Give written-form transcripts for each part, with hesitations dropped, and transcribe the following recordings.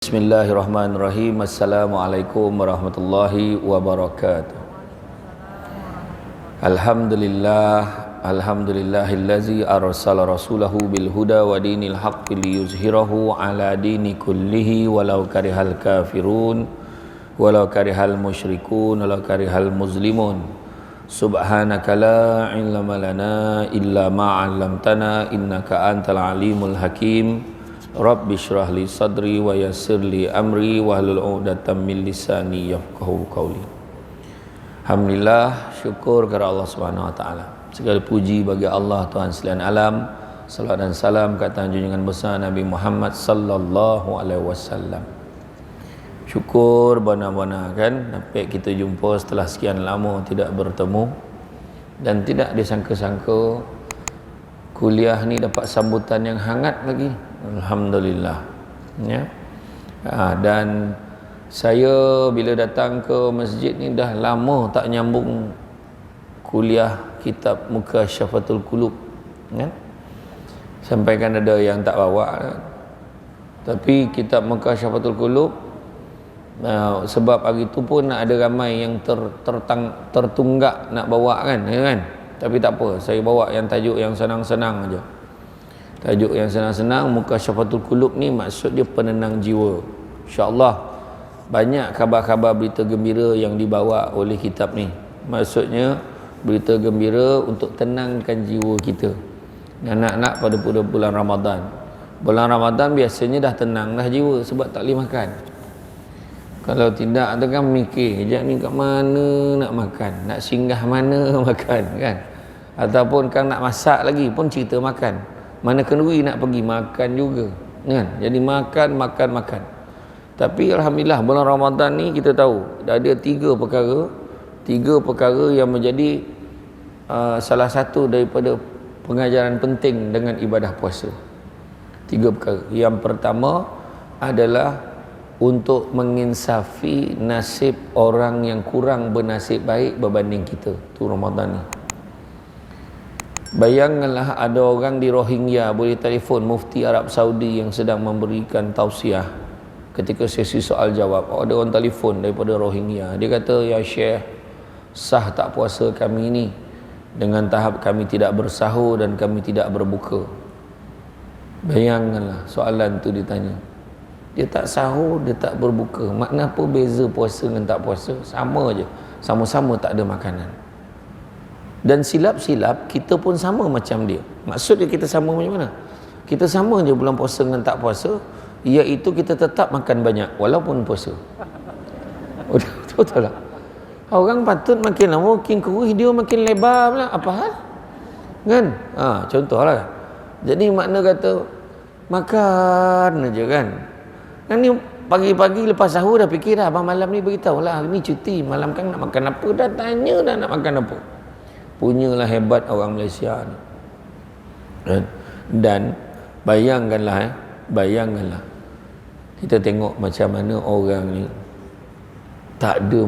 Bismillahirrahmanirrahim. Assalamualaikum warahmatullahi wabarakatuh. Alhamdulillahillazi arsala rasulahu bil huda wa dinil haqqi liyuzhirahu ala dini kullihi walau karihal kafirun walau karihal musyrikun walau karihal muslimun. Subhanaka la ilma lana illa ma 'allamtana innaka antal alimul hakim. Rabbi shrah li sadri wa yassir li amri wahlul 'uqdatam min lisani yafqahu qawli. Alhamdulillah, syukur kepada Allah Subhanahu wa taala. Segala puji bagi Allah Tuhan sekalian alam. Salawat dan salam ke atas junjungan besar Nabi Muhammad sallallahu alaihi wasallam. Syukur benar-benar kan sampai kita jumpa setelah sekian lama tidak bertemu dan tidak disangka-sangka kuliah ni dapat sambutan yang hangat lagi. Alhamdulillah ya. Dan saya bila datang ke masjid ni dah lama tak nyambung kuliah kitab Mukasyafatul Qulub ya. Sampai kan ada yang tak bawa, tapi kitab Mukasyafatul Qulub sebab hari tu pun ada ramai yang tertunggak nak bawa kan, ya kan? Tapi tak apa, saya bawa yang tajuk yang senang-senang aja. Tajuk yang senang-senang, Mukasyafatul Qulub ni maksud dia penenang jiwa. InsyaAllah banyak khabar-khabar berita gembira yang dibawa oleh kitab ni. Maksudnya berita gembira untuk tenangkan jiwa kita. Anak-anak pada bulan Ramadan. Bulan Ramadan biasanya dah tenang dah jiwa sebab tak boleh makan. Kalau tidak, ada kan mikir, sekejap ni kat mana nak makan, nak singgah mana makan kan. Ataupun kan nak masak lagi pun cerita makan. Mana kenduri nak pergi makan juga kan. Jadi makan. Tapi alhamdulillah bulan Ramadan ni kita tahu ada tiga perkara yang menjadi salah satu daripada pengajaran penting dengan ibadah puasa. Tiga perkara. Yang pertama adalah untuk menginsafi nasib orang yang kurang bernasib baik berbanding kita. Tu Ramadan ni. Bayangkanlah ada orang di Rohingya boleh telefon Mufti Arab Saudi yang sedang memberikan tausiah ketika sesi soal jawab. Ada orang telefon daripada Rohingya. Dia kata, "Ya Syekh, sah tak puasa kami ni dengan tahap kami tidak bersahur dan kami tidak berbuka?" Bayangkanlah soalan tu ditanya. Dia tak sahur, dia tak berbuka. Makna apa beza puasa dengan tak puasa? Sama je. Sama-sama tak ada makanan. Dan silap-silap kita pun sama macam dia. Maksudnya kita sama macam mana? Kita sama je bulan puasa dengan tak puasa, iaitu kita tetap makan banyak walaupun puasa. Betul tak? Orang patut makin lama makin kurus, dia makin lebar pula. Apa hal? Kan? Contohlah. Jadi makna kata makan aja kan. Kan ni pagi-pagi lepas sahur dah fikir dah, abang malam ni beritahu lah, hari ni cuti, malam kan nak makan apa, dah tanya dah nak makan apa. Punyalah hebat orang Malaysia ni. Dan bayangkanlah kita tengok macam mana orang ni tak ada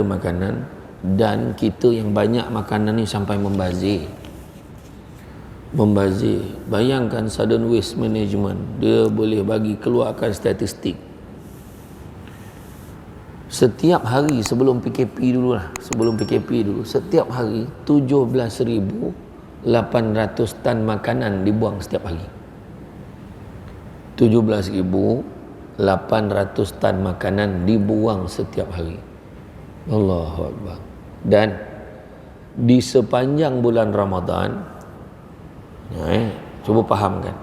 makanan. Dan kita yang banyak makanan ni sampai membazir. Bayangkan sudden waste management, dia boleh bagi keluarkan statistik. Setiap hari sebelum PKP dulu, setiap hari 17,800 tan makanan dibuang setiap hari. 17,800 tan makanan dibuang setiap hari. Allahu Akbar. Dan di sepanjang bulan Ramadan, cuba fahamkan,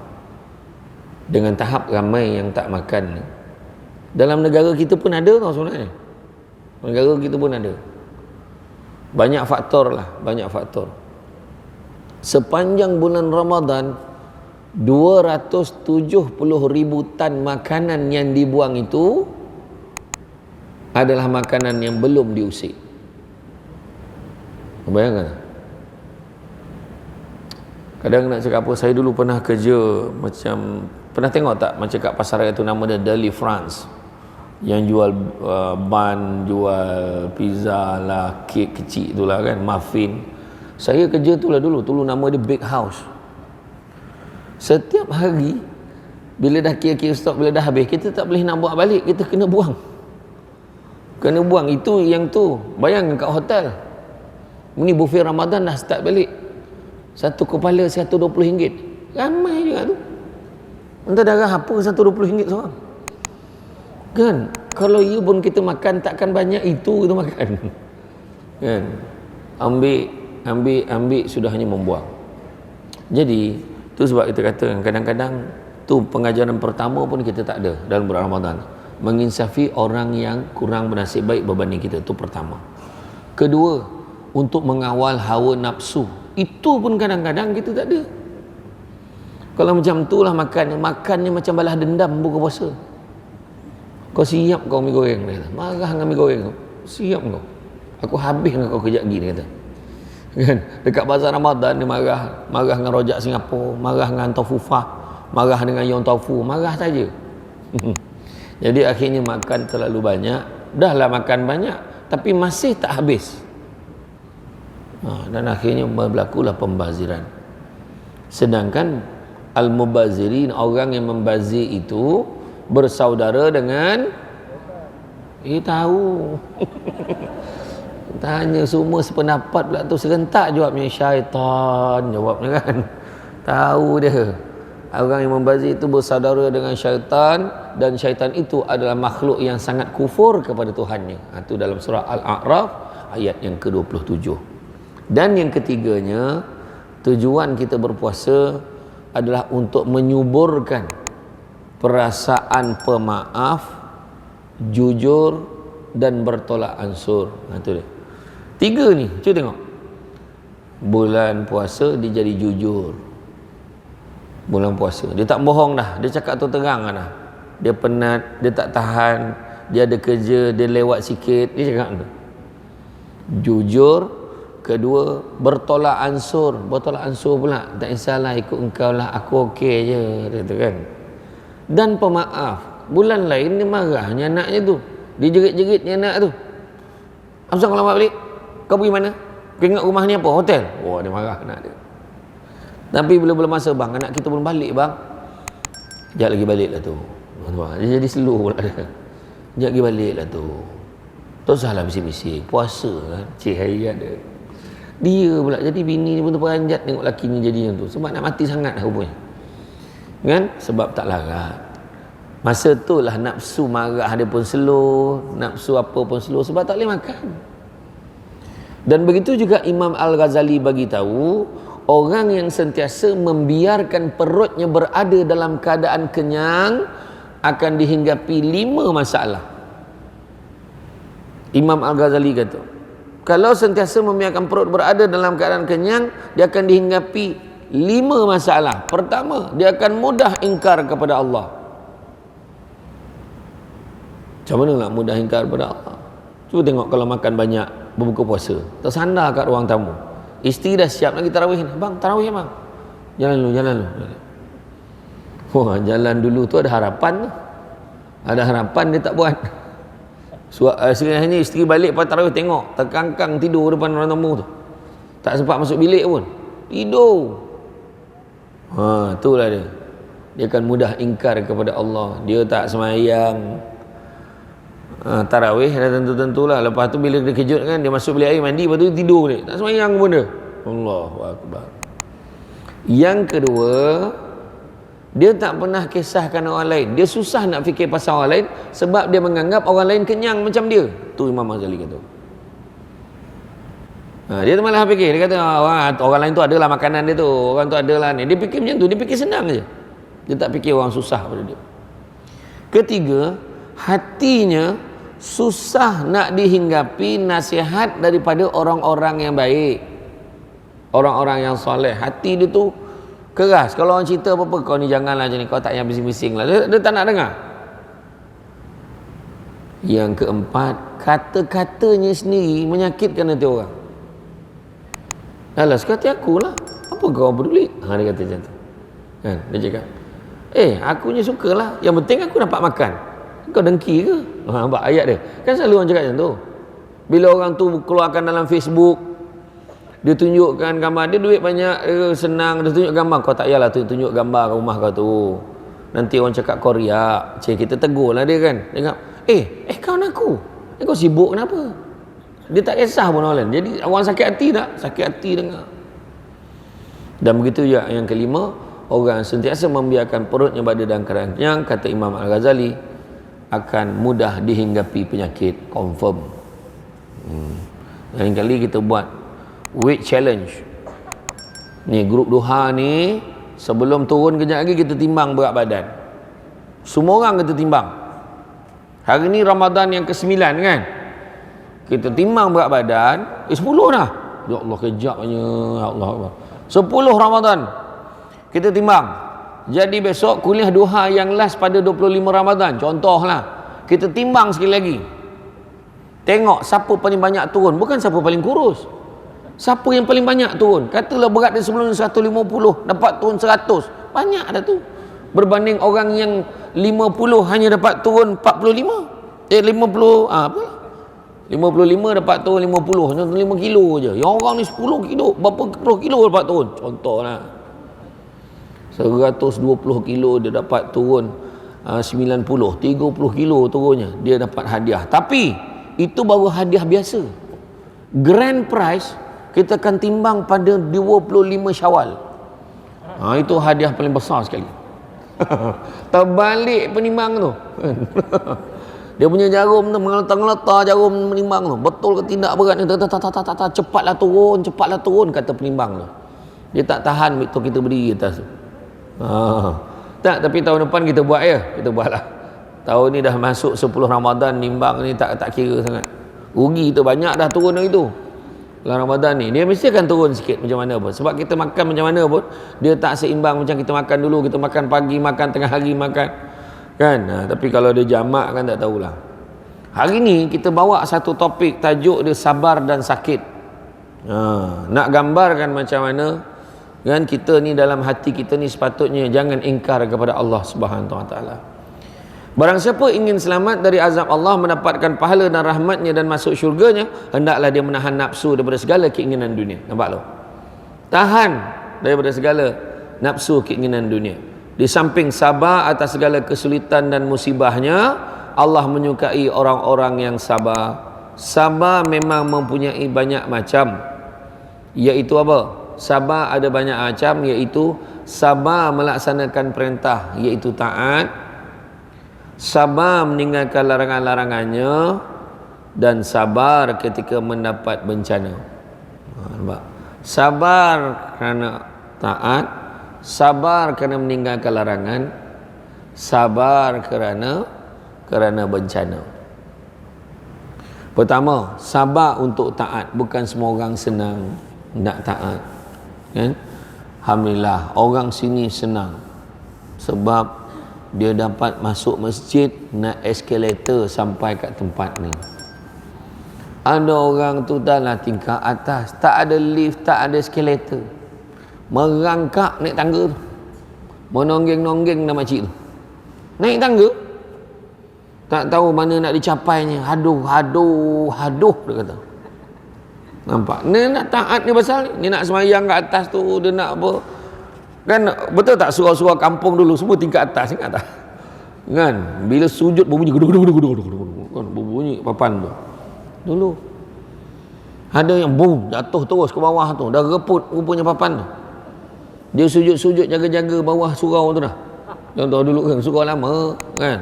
dengan tahap ramai yang tak makan ni, dalam negara kita pun ada tau sebenarnya. Negara kita pun ada. Banyak faktor. Sepanjang bulan Ramadan, 270,000 tan makanan yang dibuang itu adalah makanan yang belum diusik. Bayangkan. Kadang nak cakap apa, saya dulu pernah kerja macam, pernah tengok tak macam kat pasar raya tu nama dia Deli France, yang jual bun, jual pizza lah, kek kecil tu lah kan, muffin. Saya kerja tu lah dulu nama dia Big House. Setiap hari Bila dah kira-kira stok, bila dah habis, kita tak boleh nak buat balik, kita kena buang. Kena buang. Itu yang tu. Bayangkan kat hotel. Ini buffet Ramadan dah start balik. Satu kepala RM120. Ramai juga tu. Entah darah apa RM120 seorang. Kan? Kalau ia pun kita makan takkan banyak itu kita makan. Kan? Ambil sudah hanya membuang. Jadi tu sebab kita kata kadang-kadang tu pengajaran pertama pun kita tak ada dalam bulan Ramadan. Menginsafi orang yang kurang bernasib baik berbanding kita, tu pertama. Kedua, untuk mengawal hawa nafsu, itu pun kadang-kadang kita tak ada. Kalau macam tu lah makannya macam balas dendam buka puasa. Kau siap kau mi goreng, dia kata. Marah dengan mi goreng tu. Siap kau. Aku habis dengan kau kejap lagi, dia kata. Kan? Dekat bazar Ramadan dia marah dengan rojak Singapura, marah dengan Taufufah, marah dengan Yong Taufu, marah saja. Jadi akhirnya makan terlalu banyak. Dahlah makan banyak tapi masih tak habis. Dan akhirnya berlakulah pembaziran. Sedangkan al-mubazirin, orang yang membazir itu bersaudara dengan tahu. Tanya semua sependapat pula tu, serentak jawabnya syaitan, jawabnya kan. Tahu dia. Orang yang membazir itu bersaudara dengan syaitan, dan syaitan itu adalah makhluk yang sangat kufur kepada Tuhannya. Itu dalam surah Al-A'raf ayat yang ke-27. Dan yang ketiganya, tujuan kita berpuasa adalah untuk menyuburkan perasaan pemaaf, jujur dan bertolak ansur. Itu dia. 3 ni, cuba tengok. Bulan puasa dia jadi jujur. Bulan puasa dia tak bohong dah, dia cakap tu terang dah. Dia penat, dia tak tahan, dia ada kerja, dia lewat sikit, dia cakap tu. Jujur. Kedua, bertolak ansur. Bertolak ansur pula, tak kisahlah ikut engkau lah, aku okey je, dia kata kan. Dan pemaaf. Bulan lain dia marahnya anaknya tu, dia jerit-jeritnya anak tu. Asal kau lambat balik? Kau pergi mana? Kau ingat rumah ni apa? Hotel? Wah, dia marah anak dia. Tapi bila masa, bang, anak kita belum balik bang. Sekejap lagi balik lah tu. Dia jadi slow pula dia. Sekejap lagi balik lah tu. Tak usahlah bising-bising. Puasa kan. Cik hayat dia. Dia pula jadi bini ni pun terperanjat tengok laki ni jadi macam tu. Sebab nak mati sangat dah rupanya. Kan? Sebab tak larat. Masa tu lah nafsu marah dia pun slow. Nafsu apa pun slow. Sebab tak boleh makan. Dan begitu juga Imam Al-Ghazali bagi tahu, orang yang sentiasa membiarkan perutnya berada dalam keadaan kenyang akan dihinggapi 5 masalah. Imam Al-Ghazali kata, kalau sentiasa membiarkan perut berada dalam keadaan kenyang, dia akan dihinggapi 5 masalah. Pertama, dia akan mudah ingkar kepada Allah. Macam mana nak mudah ingkar kepada Allah? Cuba tengok kalau makan banyak berbuka puasa, tersandar kat ruang tamu, isteri dah siap lagi tarawih ni. Bang, tarawih bang. Jalan dulu. Wah, jalan dulu tu ada harapan tu. Ada harapan dia tak buat. Sekiranya isteri balik lepas tarawih tengok terkangkang tidur depan orang tamu tu. Tak sempat masuk bilik pun. Tidur. Itulah dia. Dia akan mudah ingkar kepada Allah. Dia tak semayang. Tarawih dah tentu-tentulah. Lepas tu bila dia kejut kan, dia masuk bilik air mandi, lepas tu tidur dia. Tak semayang pun dia. Allahu Akbar. Yang kedua, dia tak pernah kisahkan orang lain. Dia susah nak fikir pasal orang lain sebab dia menganggap orang lain kenyang macam dia. Tu Imam Ghazali kata. Dia tu malah fikir, dia kata orang lain tu adalah makanan dia tu, orang tu adalah ni. Dia fikir macam tu, dia fikir senang je. Dia tak fikir orang susah pada dia. Ketiga, hatinya susah nak dihinggapi nasihat daripada orang-orang yang baik, orang-orang yang soleh. Hati dia tu keras. Kalau orang cerita apa-apa, kau ni janganlah macam ni, kau tak payah bising-bising lah, dia tak nak dengar. Yang keempat, kata-katanya sendiri menyakitkan hati orang. Alah, suka hati aku lah, apa kau peduli? Dia kata macam tu kan. Dia cakap, akunya sukalah, yang penting aku dapat makan. Kau dengki ke? Nampak ayat dia kan, selalu orang cakap macam tu. Bila orang tu keluarkan dalam Facebook, dia tunjukkan gambar dia duit banyak, dia senang, dia tunjuk gambar. Kau tak payahlah tunjuk gambar rumah kau tu. Nanti orang cakap kau riak. Kita tegur lah dia kan. Dia cakap, kawan aku. Kau sibuk kenapa? Dia tak kisah pun orang lain. Jadi orang sakit hati tak? Sakit hati dengar. Dan begitu juga yang kelima, orang sentiasa membiarkan perutnya berada dalam keadaan kenyang, kata Imam Al-Ghazali, akan mudah dihinggapi penyakit. Confirm. Lain kali kita buat weight challenge. Ni grup duha ni, sebelum turun kejap lagi kita timbang berat badan. Semua orang kita timbang. Hari ni Ramadan yang ke-9 kan? Kita timbang berat badan, 10 dah. Ya Allah, kejapnya. Ya Allah. 10 Ramadan kita timbang. Jadi besok kuliah duha yang last pada 25 Ramadan, contohlah. Kita timbang sekali lagi. Tengok siapa paling banyak turun, bukan siapa paling kurus. Siapa yang paling banyak turun? Katalah berat dia sebelum 150, dapat turun 100. Banyak dah tu. Berbanding orang yang 50 hanya dapat turun 45. 50 apa? 55 dapat turun 50, contoh 5 kilo je. Yang orang ni 10 kilo, berapa puluh kilo dapat turun? Contohlah. 120 kilo dia dapat turun 90, 30 kilo turunnya dia dapat hadiah. Tapi itu baru hadiah biasa. Grand prize kita akan timbang pada 25 Syawal. Itu hadiah paling besar sekali. Terbalik penimbang tu. Dia punya jarum tu, mengeletar-ngeletar jarum penimbang tu. Betul ke tidak berat ni? Cepatlah turun, kata penimbang tu. Dia tak tahan betul kita berdiri atas tu. Tak, tapi tahun depan kita buat ya. Kita buatlah. Tahun ni dah masuk 10 Ramadan, nimbang ni tak kira sangat. Rugi tu banyak dah turun hari tu. Dalam Ramadan ni dia mesti akan turun sikit macam mana pun. Sebab kita makan macam mana pun dia tak seimbang macam kita makan dulu. Kita makan pagi, makan tengah hari, makan kan. Tapi kalau dia jamak kan tak tahulah. Hari ni kita bawa satu topik, tajuk dia sabar dan sakit. Nak gambarkan macam mana kan kita ni dalam hati kita ni sepatutnya jangan ingkar kepada Allah Subhanahu Wa Taala. Barang siapa ingin selamat dari azab Allah, mendapatkan pahala dan rahmatnya dan masuk syurganya, hendaklah dia menahan nafsu daripada segala keinginan dunia. Nampak tak? Tahan daripada segala nafsu keinginan dunia. Di samping sabar atas segala kesulitan dan musibahnya, Allah menyukai orang-orang yang sabar. Sabar memang mempunyai banyak macam. Iaitu apa? Sabar ada banyak macam, iaitu sabar melaksanakan perintah, iaitu taat. Sabar meninggalkan larangan-larangannya, dan sabar ketika mendapat bencana. Nampak? Sabar kerana taat, sabar kerana meninggalkan larangan, sabar kerana bencana. Pertama, sabar untuk taat. Bukan semua orang senang nak taat, kan? Alhamdulillah, orang sini senang sebab dia dapat masuk masjid naik eskalator sampai kat tempat ni. Ada orang tu dalam tingkat atas, tak ada lift, tak ada eskalator, merangkak naik tangga tu, menonggeng-nonggeng dah makcik tu, naik tangga, tak tahu mana nak dicapainya. Haduh dia kata. Nampak? Ni nak taat ni pasal ni nak semayang kat atas tu, dia nak apa kan? Betul tak surau-surau kampung dulu semua tingkat atas, ingat tak? Kan bila sujud berbunyi kan, berbunyi papan tu dulu. Ada yang boom jatuh terus ke bawah tu, dah reput rupanya papan tu. Dia sujud-sujud jaga-jaga bawah surau tu dah. Contoh dulu kan surau lama kan,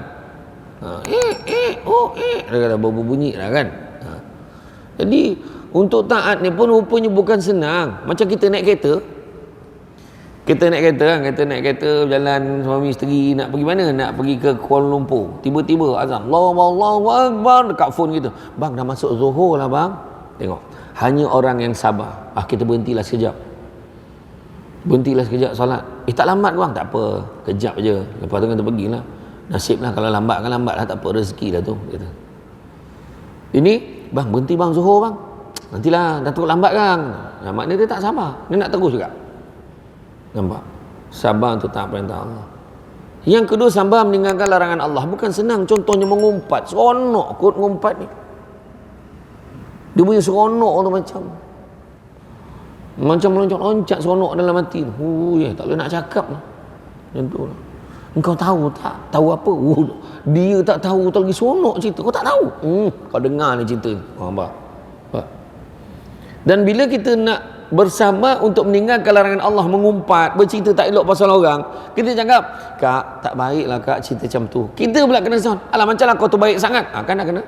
dia kata berbunyi dah kan. Jadi untuk taat ni pun rupanya bukan senang. Macam kita naik kereta. Kita naik kereta berjalan suami isteri nak pergi mana? Nak pergi ke Kuala Lumpur. Tiba-tiba azan Allahu Akbar dekat phone kita. Bang dah masuk Zuhur lah bang. Tengok. Hanya orang yang sabar. Kita berhentilah sekejap. Solat. Tak lambat bang. Tak apa. Kejap je. Lepas tu kita pergilah. Nasib lah kalau lambat kan lambat lah. Tak apa, rezeki lah tu. Kata. Ini bang berhenti bang Zuhur bang. Nantilah dah teruk lambat kan. Maknanya dia tak sabar. Dia nak terus juga. Nampak? Sabar untuk taat perintah Allah. Yang kedua, sabar meninggalkan larangan Allah. Bukan senang. Contohnya mengumpat. Seronok kot mengumpat ni. Dia punya seronok tu macam meloncat-loncat seronok dalam hati tu. Tak boleh nak cakap lah. Macam tu lah. Engkau tahu tak? Tahu apa? Dia tak tahu tu lagi seronok cerita. Kau tak tahu? Kau dengar ni cerita. Nampak? Dan bila kita nak bersama untuk meninggalkan larangan Allah, mengumpat, bercerita tak elok pasal orang, kita cakap, kak, tak baiklah kak cerita macam tu. Kita pula kena sound, alah macam lah kau tu baik sangat. Kan nak kena.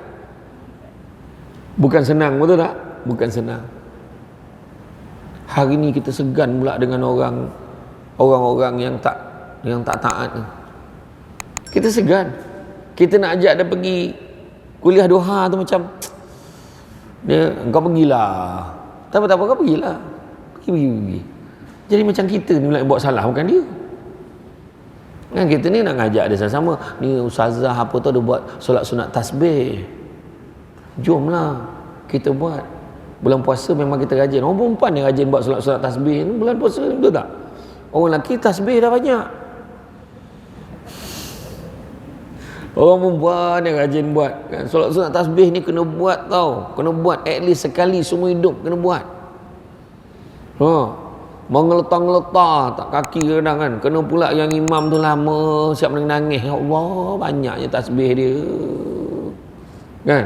Bukan senang, betul tak? Bukan senang. Hari ni kita segan pula dengan orang-orang yang tak taat ni. Kita segan. Kita nak ajak dia pergi kuliah duha tu macam engkau pergilah. Tak apa kau pergilah. Pergi. Jadi macam kita ni nak buat salah, bukan dia. Kan kita ni nak ngajak dia sama-sama. Ni ustazah apa tu dia buat solat sunat tasbih. Jomlah kita buat. Bulan puasa memang kita rajin. Orang perempuan yang rajin buat solat sunat tasbih. Bulan puasa betul tak? Orang lelaki tasbih dah banyak. Orang perempuan yang rajin buat kan? Solat sunat tasbih ni kena buat tau. Kena buat at least sekali semua hidup kena buat. Mengeletar-ngeletar tak kaki kadang kan. Kena pula yang imam tu lama siap menangis. Ya Allah, banyaknya tasbih dia. Kan?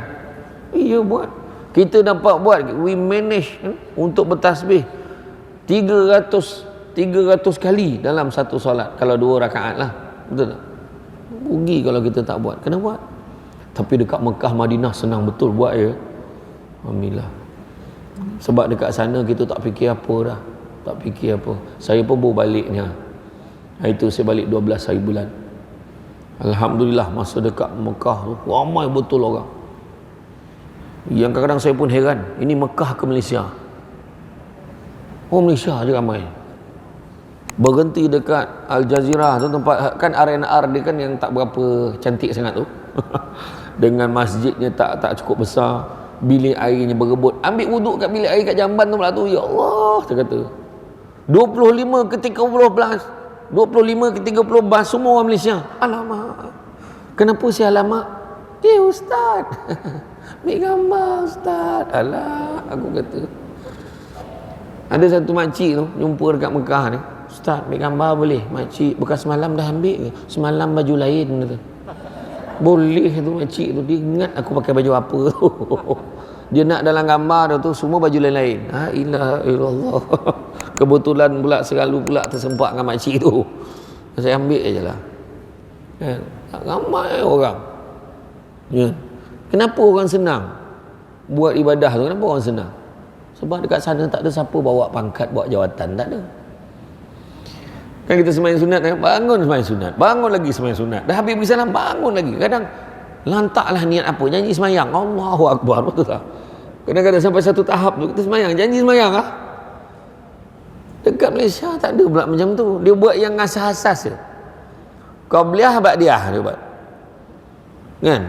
Iya buat. Kita dapat buat, we manage untuk bertasbih 300 kali dalam satu solat kalau 2 rakaat lah. Betul tak? Rugi kalau kita tak buat. Kena buat. Tapi dekat Mekah, Madinah senang betul buat ya. Alhamdulillah. Sebab dekat sana kita tak fikir apa dah. Tak fikir apa. Saya pun baru baliknya. Itu saya balik 12 hari bulan. Alhamdulillah masa dekat Mekah tu ramai betul orang. Yang kadang-kadang saya pun heran, ini Mekah ke Malaysia? Oh, Malaysia je ramai. Berhenti dekat Al Jazeera tu, tempat kan R&R dia kan yang tak berapa cantik sangat tu. Dengan masjidnya tak cukup besar, bilik airnya berebut. Ambil wuduk kat bilik air kat jamban tu pula tu. Ya Allah, dia kata. 25 ke 30 bas semua orang Malaysia. Alamak. Kenapa si alamak? Ustaz. Ambil gambar Ustaz. Alah, aku kata. Ada satu makcik tu jumpa dekat Mekah ni. Ustaz, ambil gambar boleh? Makcik, bekas semalam dah ambil ke? Semalam baju lain kata. Boleh tu makcik tu. Dia ingat aku pakai baju apa tu. Dia nak dalam gambar tu semua baju lain-lain. La ilaha illallah. Kebetulan pula selalu pula tersempat dengan makcik tu. Saya ambil je lah. Kan? Ramai orang. Ya. Kenapa orang senang buat ibadah tu? Kenapa orang senang? Sebab dekat sana tak ada siapa bawa pangkat, bawa jawatan. Tak ada. Kan kita sembahyang sunat kan? Bangun sembahyang sunat. Bangun lagi sembahyang sunat. Dah habis pergi salam, bangun lagi. Kadang lantaklah niat apa? Janji sembahyang. Allahu Akbar. Betul tak? Kadang-kadang sampai satu tahap tu kita sembahyang. Janji sembahyang lah. Dekat Malaysia tak ada pula macam tu. Dia buat yang asas-asas je. Qabliyah ba'diyah dia buat. Kan?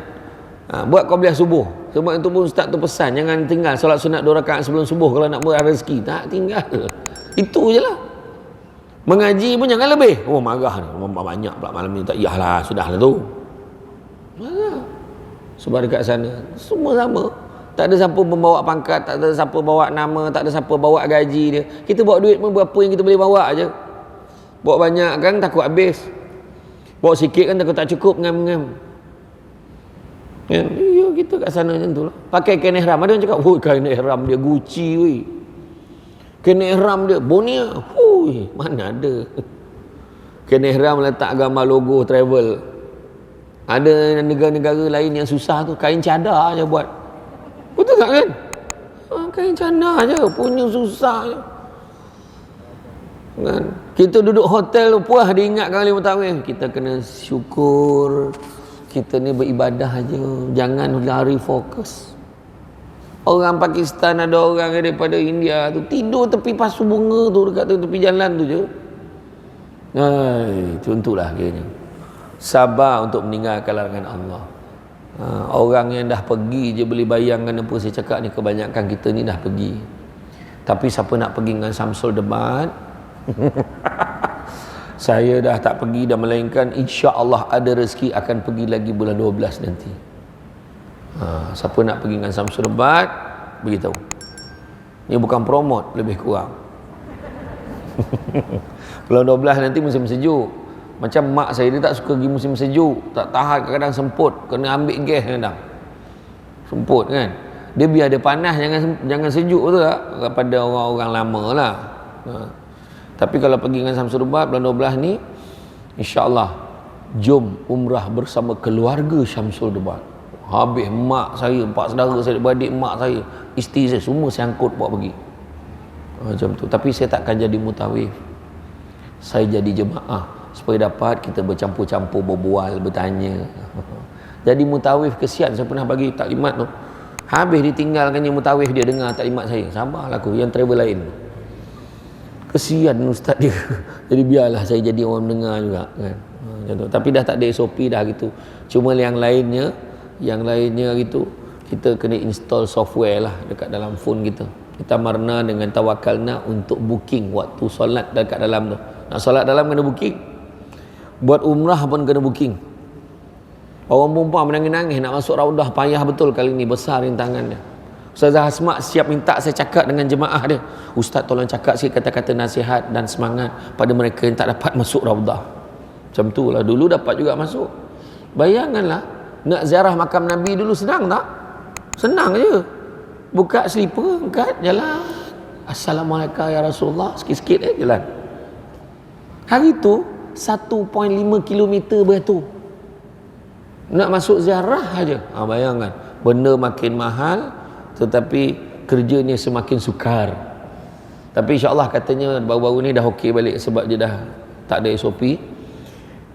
Buat qabliyah subuh. Sebab itu pun ustaz tu pesan, jangan tinggal solat sunat 2 rakaat sebelum subuh kalau nak buat rezeki. Tak tinggal. Itu je lah. Mengaji pun jangan lebih. Oh, marah ni. Banyak pula malam ni. Tak iyalah, sudahlah tu. Marah. Sebab dekat sana semua sama. Tak ada siapa membawa pangkat, tak ada siapa bawa nama, tak ada siapa bawa gaji dia. Kita bawa duit pun berapa yang kita boleh bawa aje. Bawa banyak kan takut habis. Bawa sikit kan takut tak cukup, ngam-ngam. Ya, kita kat sana macam tu lah. Pakai kain ihram. Ada orang cakap, "Hui, kain ihram dia Gucci weh. Kain ihram dia Bonia." Hui, mana ada. Kain ihram letak gambar logo travel. Ada negara-negara lain yang susah tu kain cadar je buat. Betul tak kan? Kain cadar je, punya susah je. Kan? Kita duduk hotel tu puas diingatkan oleh mutakwin. Kita kena syukur. Kita ni beribadah aja, jangan lari fokus. Orang Pakistan ada orang daripada India tu tidur tepi pasu bunga tu dekat tepi jalan tu je. Contohlah kira. Sabar untuk meninggalkan larangan Allah. Orang yang dah pergi je boleh bayangkan apa saya cakap ni, kebanyakan kita ni dah pergi. Tapi siapa nak pergi dengan Samsul Debat? Saya dah tak pergi dah, melainkan insya-Allah ada rezeki akan pergi lagi bulan 12 nanti. Siapa nak pergi dengan Samsul Debat, beritahu. Ini bukan promote, lebih kurang. Bulan 12 nanti musim sejuk. Macam mak saya, dia tak suka pergi musim sejuk, tak tahan, kadang-kadang semput, kena ambil gas kadang. Semput kan. Dia biar dia panas, jangan sejuk tu tak, pada orang-orang lama lah. Tapi kalau pergi dengan Syamsul Ubat bulan 12 ni, insya-Allah jom umrah bersama keluarga Syamsul Ubat. Habis mak saya, 4 saudara saya, beradik mak saya, isteri saya, semua saya angkut bawa pergi. Macam tu. Tapi saya takkan jadi mutawif, saya jadi jemaah, supaya dapat kita bercampur-campur, berbual, bertanya. Jadi mutawif kesian. Saya pernah bagi taklimat tu, habis ditinggalkan yang mutawif, dia dengar taklimat saya, sabarlah aku yang travel lain. Kesian ustaz dia. Jadi biarlah saya jadi orang dengar juga kan. Macam tu. Tapi dah tak ada SOP dah gitu. Cuma yang lainnya gitu, kita kena install software lah dekat dalam phone kita. Kita marna dengan tawakalna untuk booking waktu solat dekat dalam tu. Nak solat dalam kena booking, buat umrah pun kena booking. Orang perempuan menangis-nangis nak masuk raudah, payah betul kali ni, besar rintangannya. Ustazah Asma siap minta saya cakap dengan jemaah dia, ustaz tolong cakap sikit kata-kata nasihat dan semangat pada mereka yang tak dapat masuk raudah. Macam tu lah, dulu dapat juga masuk. Bayanganlah, nak ziarah makam Nabi dulu senang tak? Senang je, buka slipper, angkat, jalan, Assalamualaikum ya Rasulullah, sikit-sikit jalan. Hari tu 1.5 km beratur nak masuk ziarah aja. Bayangkan, benda makin mahal tetapi kerjanya semakin sukar. Tapi insya-Allah katanya baru-baru ni dah okey balik sebab dia dah tak ada SOP.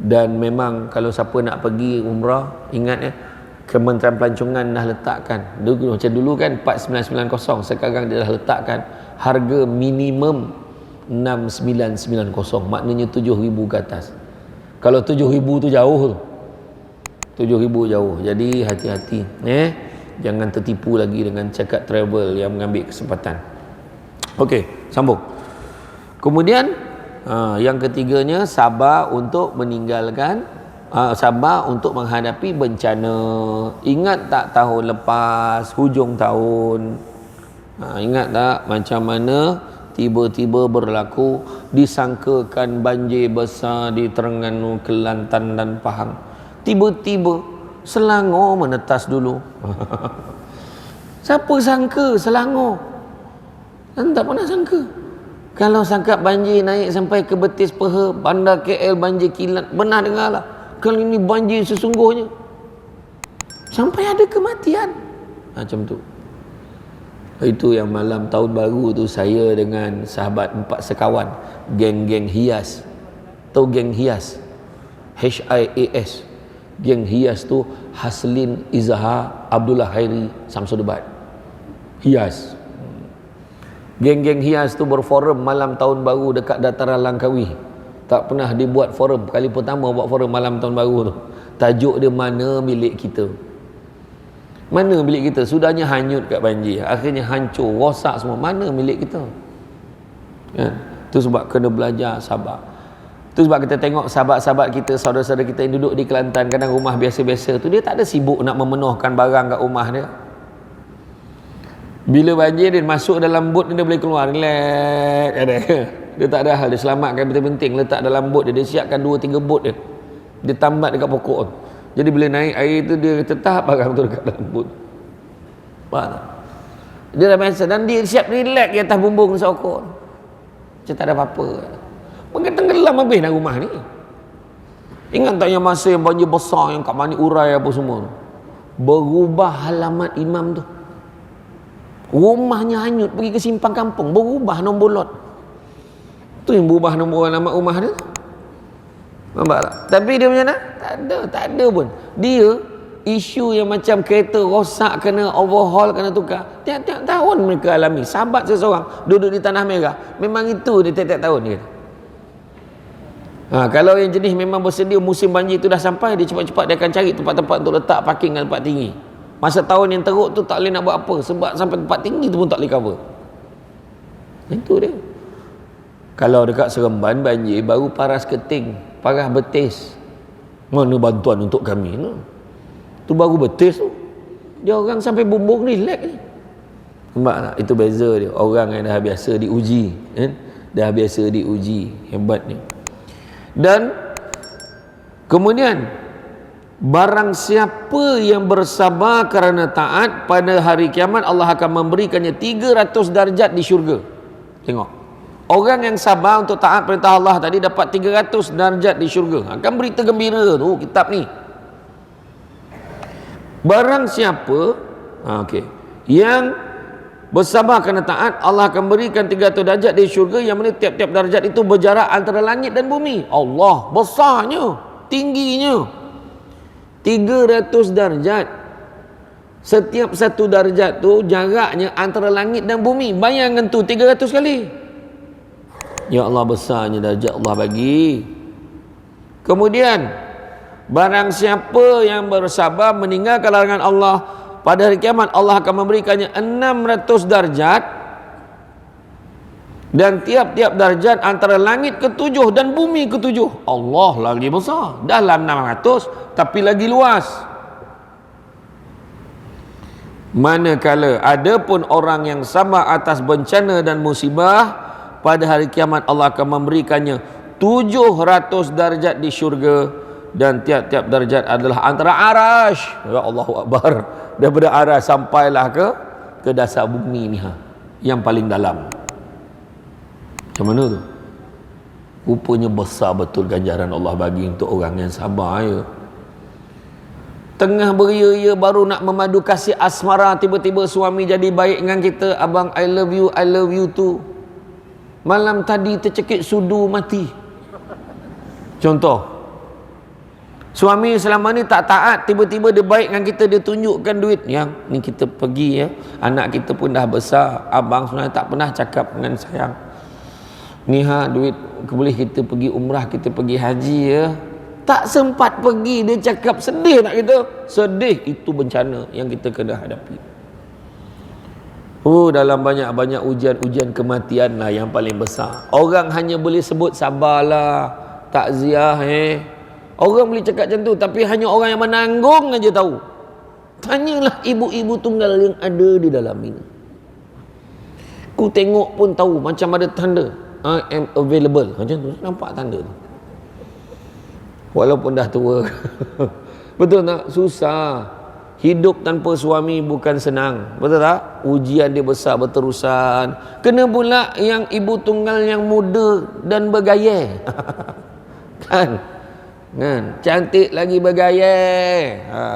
Dan memang kalau siapa nak pergi umrah, ingat Kementerian Pelancongan dah letakkan dulu, macam dulu kan 4990, sekarang dia dah letakkan harga minimum 6990, maknanya 7,000 ke atas. Kalau 7,000 tu jauh tu, 7,000 jauh. Jadi hati-hati, jangan tertipu lagi dengan cakap travel yang mengambil kesempatan. Okey, sambung. Kemudian yang ketiganya, sabar untuk meninggalkan, sabar untuk menghadapi bencana. Ingat tak tahun lepas, hujung tahun, ingat tak macam mana tiba-tiba berlaku, disangkakan banjir besar di Terengganu, Kelantan dan Pahang. Tiba-tiba Selangor menetas dulu. Siapa sangka Selangor? Kan tak pernah sangka. Kalau sangka banjir naik sampai ke betis peha, bandar KL banjir kilat, benar dengar lah. Kali ini banjir sesungguhnya, sampai ada kematian. Macam tu. Itu yang malam tahun baru tu, saya dengan sahabat 4 sekawan, geng-geng hias. Tahu geng hias? HIAS. Geng hias tu Haslin, Izhar, Abdullah Khairi, Syamsul Ubat. Hias. Geng-geng hias tu berforum malam tahun baru dekat dataran Langkawi. Tak pernah dibuat forum, kali pertama buat forum malam tahun baru tu. Tajuk dia, mana milik kita. Mana milik kita? Sudahnya hanyut kat banjir, akhirnya hancur, rosak semua. Mana milik kita? Kan? Tu sebab kena belajar sabar. Tu sebab kita tengok sahabat-sahabat kita, saudara-saudara kita yang duduk di Kelantan, kadang rumah biasa-biasa tu, dia tak ada sibuk nak memenuhkan barang kat rumah dia. Bila banjir, dia masuk dalam bot, dia boleh keluar, relax ada. Dia tak ada hal, dia selamatkan penting-penting, letak dalam bot dia, dia siapkan 2-3 bot dia, dia tambat dekat pokok tu. Jadi bila naik air tu, dia tetap barang tu dekat dalam bot. Faham tak? Dia dah biasa, dan dia siap relax di atas bumbung sokok, macam tak ada apa-apa. Mungkin tenggelam habis dah rumah ni. Ingat tak yang masa yang banjir besar, yang kat Mani Urai apa semua tu, berubah halamat imam tu, rumahnya hanyut, pergi ke simpang kampung, berubah nombor lot. Tu yang berubah nombor alamat rumah dia. Nampak tak? Tapi dia macam mana? Tak ada pun. Dia isu yang macam kereta rosak, kena overhaul, kena tukar, tiap-tiap tahun mereka alami. Sahabat seseorang duduk di Tanah Merah, memang itu dia tiap-tiap tahun dia. Kalau yang jenis memang bersedia musim banjir tu dah sampai, dia cepat-cepat dia akan cari tempat-tempat untuk letak parking dan tempat tinggi. Masa tahun yang teruk tu tak boleh nak buat apa, sebab sampai tempat tinggi tu pun tak boleh cover. Itu dia. Kalau dekat Seremban banjir, baru paras keting, paras betis, mana bantuan untuk kami no? Tu baru betis tu, dia orang sampai bumbung relax ni. Nampak tak? Itu beza dia. Orang yang dah biasa diuji, dah biasa diuji, hebat ni. Dan Kemudian barang siapa yang bersabar kerana taat, pada hari kiamat Allah akan memberikannya 300 darjat di syurga. Tengok, orang yang sabar untuk taat perintah Allah tadi dapat 300 darjat di syurga. Akan berita gembira tu kitab ni. Barang siapa yang bersabar kerana taat, Allah akan berikan 300 darjat di syurga, yang mana tiap-tiap darjat itu berjarak antara langit dan bumi. Allah, besarnya, tingginya 300 darjat. Setiap satu darjat tu jaraknya antara langit dan bumi. Bayangkan tu 300 kali. Ya Allah, besarnya darjat Allah bagi. Kemudian barang siapa yang bersabar meninggalkan larangan Allah, pada hari kiamat Allah akan memberikannya 600 darjat, dan tiap-tiap darjat antara langit ke-7 dan bumi ke-7. Allah, lagi besar. Dalam 600 tapi lagi luas. Manakala adapun orang yang sabar atas bencana dan musibah, pada hari kiamat Allah akan memberikannya 700 darjat di syurga, dan tiap-tiap darjat adalah antara arash, ya Allahu Akbar, daripada arash sampailah ke dasar bumi ni, yang paling dalam. Macam mana tu? Rupanya besar betul ganjaran Allah bagi untuk orang yang sabar, ya. Tengah beria-ia baru nak memadu kasih asmara, tiba-tiba suami jadi baik dengan kita. Abang, I love you too. Malam tadi tercekik sudu mati. Contoh, suami selama ni tak taat, tiba-tiba dia baik dengan kita, dia tunjukkan duit. Yang ni kita pergi, ya, anak kita pun dah besar. Abang sebenarnya tak pernah cakap dengan sayang. Ni duit boleh kita pergi umrah, kita pergi haji, ya. Tak sempat pergi, dia cakap sedih tak kita? Sedih, itu bencana yang kita kena hadapi. Dalam banyak-banyak ujian kematian lah yang paling besar. Orang hanya boleh sebut sabarlah, takziah, orang boleh cakap macam tu, tapi hanya orang yang menanggung aja tahu. Tanyalah ibu-ibu tunggal yang ada di dalam ini. Ku tengok pun tahu, macam ada tanda I am available, macam tu, nampak tanda tu. Walaupun dah tua. Betul tak? Susah. Hidup tanpa suami bukan senang. Betul tak? Ujian dia besar berterusan. Kena pula yang ibu tunggal yang muda dan bergaya. Kan? Cantik lagi bergaya.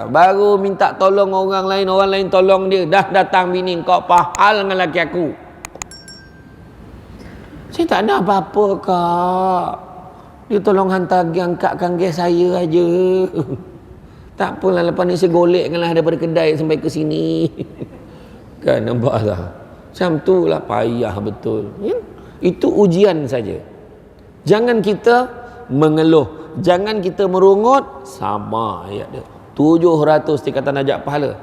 Baru minta tolong orang lain tolong dia. Dah datang bini, kau pahal dengan laki aku. Saya tak ada apa-apa, Kak. Dia tolong hantar angkatkan gas saya aja. Tak apalah, lepas ni saya golekkanlah daripada kedai sampai ke sini. Kan, nampak tak? Macam tu lah, payah betul. Ya? Itu ujian saja. Jangan kita mengeluh, jangan kita merungut. Sama ayat dia, 700 tingkatan najak pahala.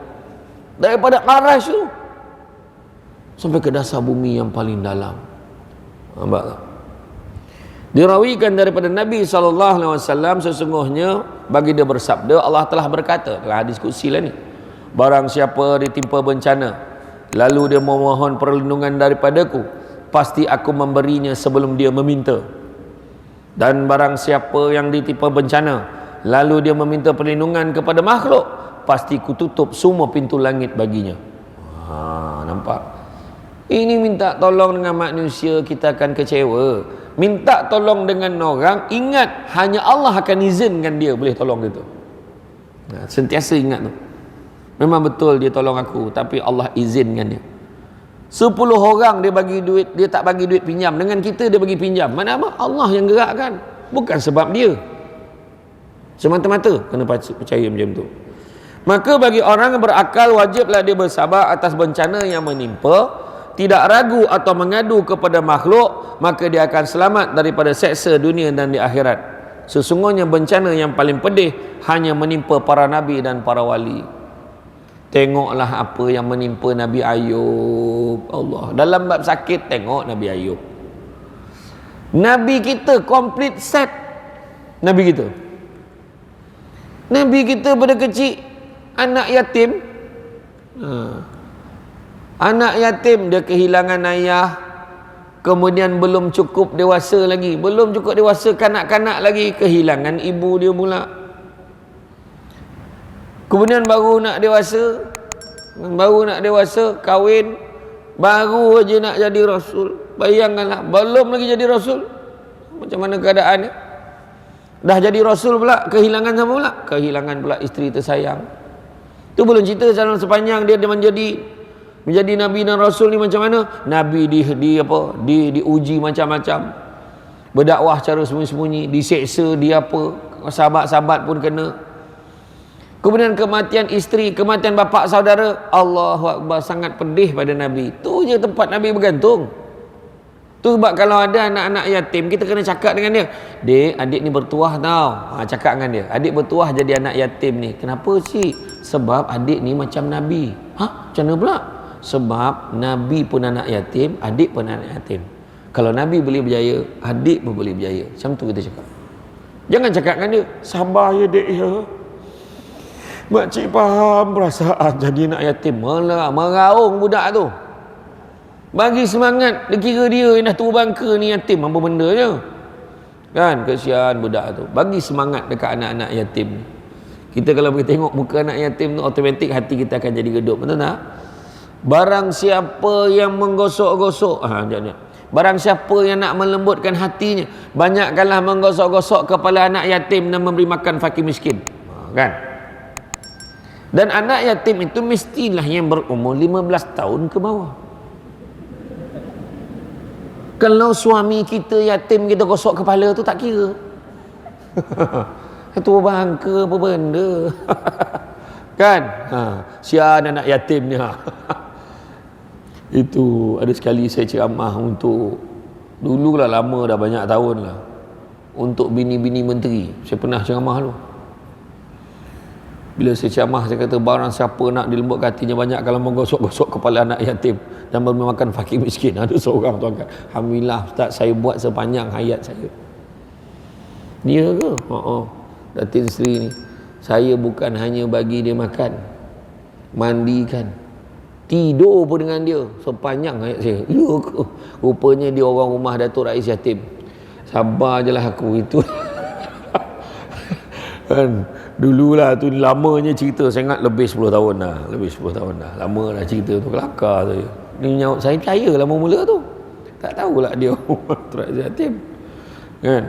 Daripada arash tu sampai ke dasar bumi yang paling dalam. Nampak tak? Dirawikan daripada Nabi SAW, sesungguhnya bagi dia bersabda, Allah telah berkata dalam hadis qudsi lah ni, barang siapa ditimpa bencana lalu dia memohon perlindungan daripadaku, pasti aku memberinya sebelum dia meminta. Dan barang siapa yang ditimpa bencana lalu dia meminta perlindungan kepada makhluk, pasti ku tutup semua pintu langit baginya. Nampak? Ini minta tolong dengan manusia, kita akan kecewa. Minta tolong dengan orang, ingat hanya Allah akan izinkan dia boleh tolong dia tu. Sentiasa ingat tu. Memang betul dia tolong aku, tapi Allah izinkan dia. 10 orang dia bagi duit, dia tak bagi duit pinjam. Dengan kita dia bagi pinjam. Mana apa? Allah yang gerakkan. Bukan sebab dia. Semata-mata kena percaya macam tu. Maka bagi orang yang berakal, wajiblah dia bersabar atas bencana yang menimpa. Tidak ragu atau mengadu kepada makhluk, maka dia akan selamat daripada seksa dunia dan di akhirat. Sesungguhnya bencana yang paling pedih hanya menimpa para nabi dan para wali. Tengoklah apa yang menimpa Nabi Ayub. Allah, dalam bab sakit tengok Nabi Ayub. Nabi kita complete set. Nabi kita pada kecil anak yatim. Anak yatim, dia kehilangan ayah, kemudian belum cukup dewasa lagi, kanak-kanak lagi, kehilangan ibu dia pula. Kemudian baru nak dewasa, kahwin, baru aja nak jadi rasul. Bayangkanlah, belum lagi jadi rasul, macam mana keadaannya? Dah jadi rasul pula, kehilangan sama pula, kehilangan pula isteri tersayang. Tu belum cerita dalam sepanjang dia menjadi nabi dan rasul ni macam mana. Nabi diuji macam-macam, berdakwah cara sembunyi-sembunyi, diseksa, sahabat-sahabat pun kena. Kemudian kematian isteri, kematian bapa saudara, Allahu Akbar, sangat pedih pada Nabi. Tu je tempat Nabi bergantung. Tu sebab kalau ada anak-anak yatim, kita kena cakap dengan dia, "Dek, adik ni bertuah tau." Cakap dengan dia, "Adik bertuah jadi anak yatim ni." "Kenapa sih?" "Sebab adik ni macam Nabi." Macam mana pula? Sebab Nabi pun anak yatim, adik pun anak yatim. Kalau Nabi boleh berjaya, adik pun boleh berjaya. Macam tu kita cakap. Jangan cakap dengan dia, "Sabar ya dek ya, makcik faham perasaan jadi anak yatim." Meraung budak tu. Bagi semangat, dia kira dia yang dah tua bangka ni yatim, apa benda je. Kan, kesian budak tu. Bagi semangat dekat anak-anak yatim ni. Kita kalau pergi tengok muka anak yatim tu, automatik hati kita akan jadi redup. Betul tak? Barang siapa yang menggosok-gosok, barang siapa yang nak melembutkan hatinya, banyakkanlah menggosok-gosok kepala anak yatim dan memberi makan fakir miskin. Kan? Dan anak yatim itu mestilah yang berumur 15 tahun ke bawah. Kalau suami kita yatim, kita gosok kepala tu tak kira. Ketua bangka apa benda. Kan? Sian anak yatim ni. Itu ada sekali saya ceramah untuk, dulu lah, lama dah, banyak tahun lah, untuk bini-bini menteri. Saya pernah ceramah tu. Bila saya ceramah, saya kata barang siapa nak dilembutkan hatinya, banyak kalau menggosok-gosok kepala anak yatim dan memberi makan fakir miskin. Ada seorang tuan-tuan, alhamdulillah Ustaz, saya buat sepanjang hayat saya. Dia ke? Datin Seri ni, saya bukan hanya bagi dia makan, mandikan, tidur pun dengan dia sepanjang hayat saya. Ya ke? Rupanya dia orang rumah Datuk Rais Yatim. Sabar je lah aku itu. Kan? Dululah tu, lamanya cerita, saya ingat lebih 10 tahun dah. Lama dah cerita tu, kelakar saya. Ni nyaut, saya percaya lah mula tu. Tak tahulah dia rumah Datuk Rais Yatim. Kan?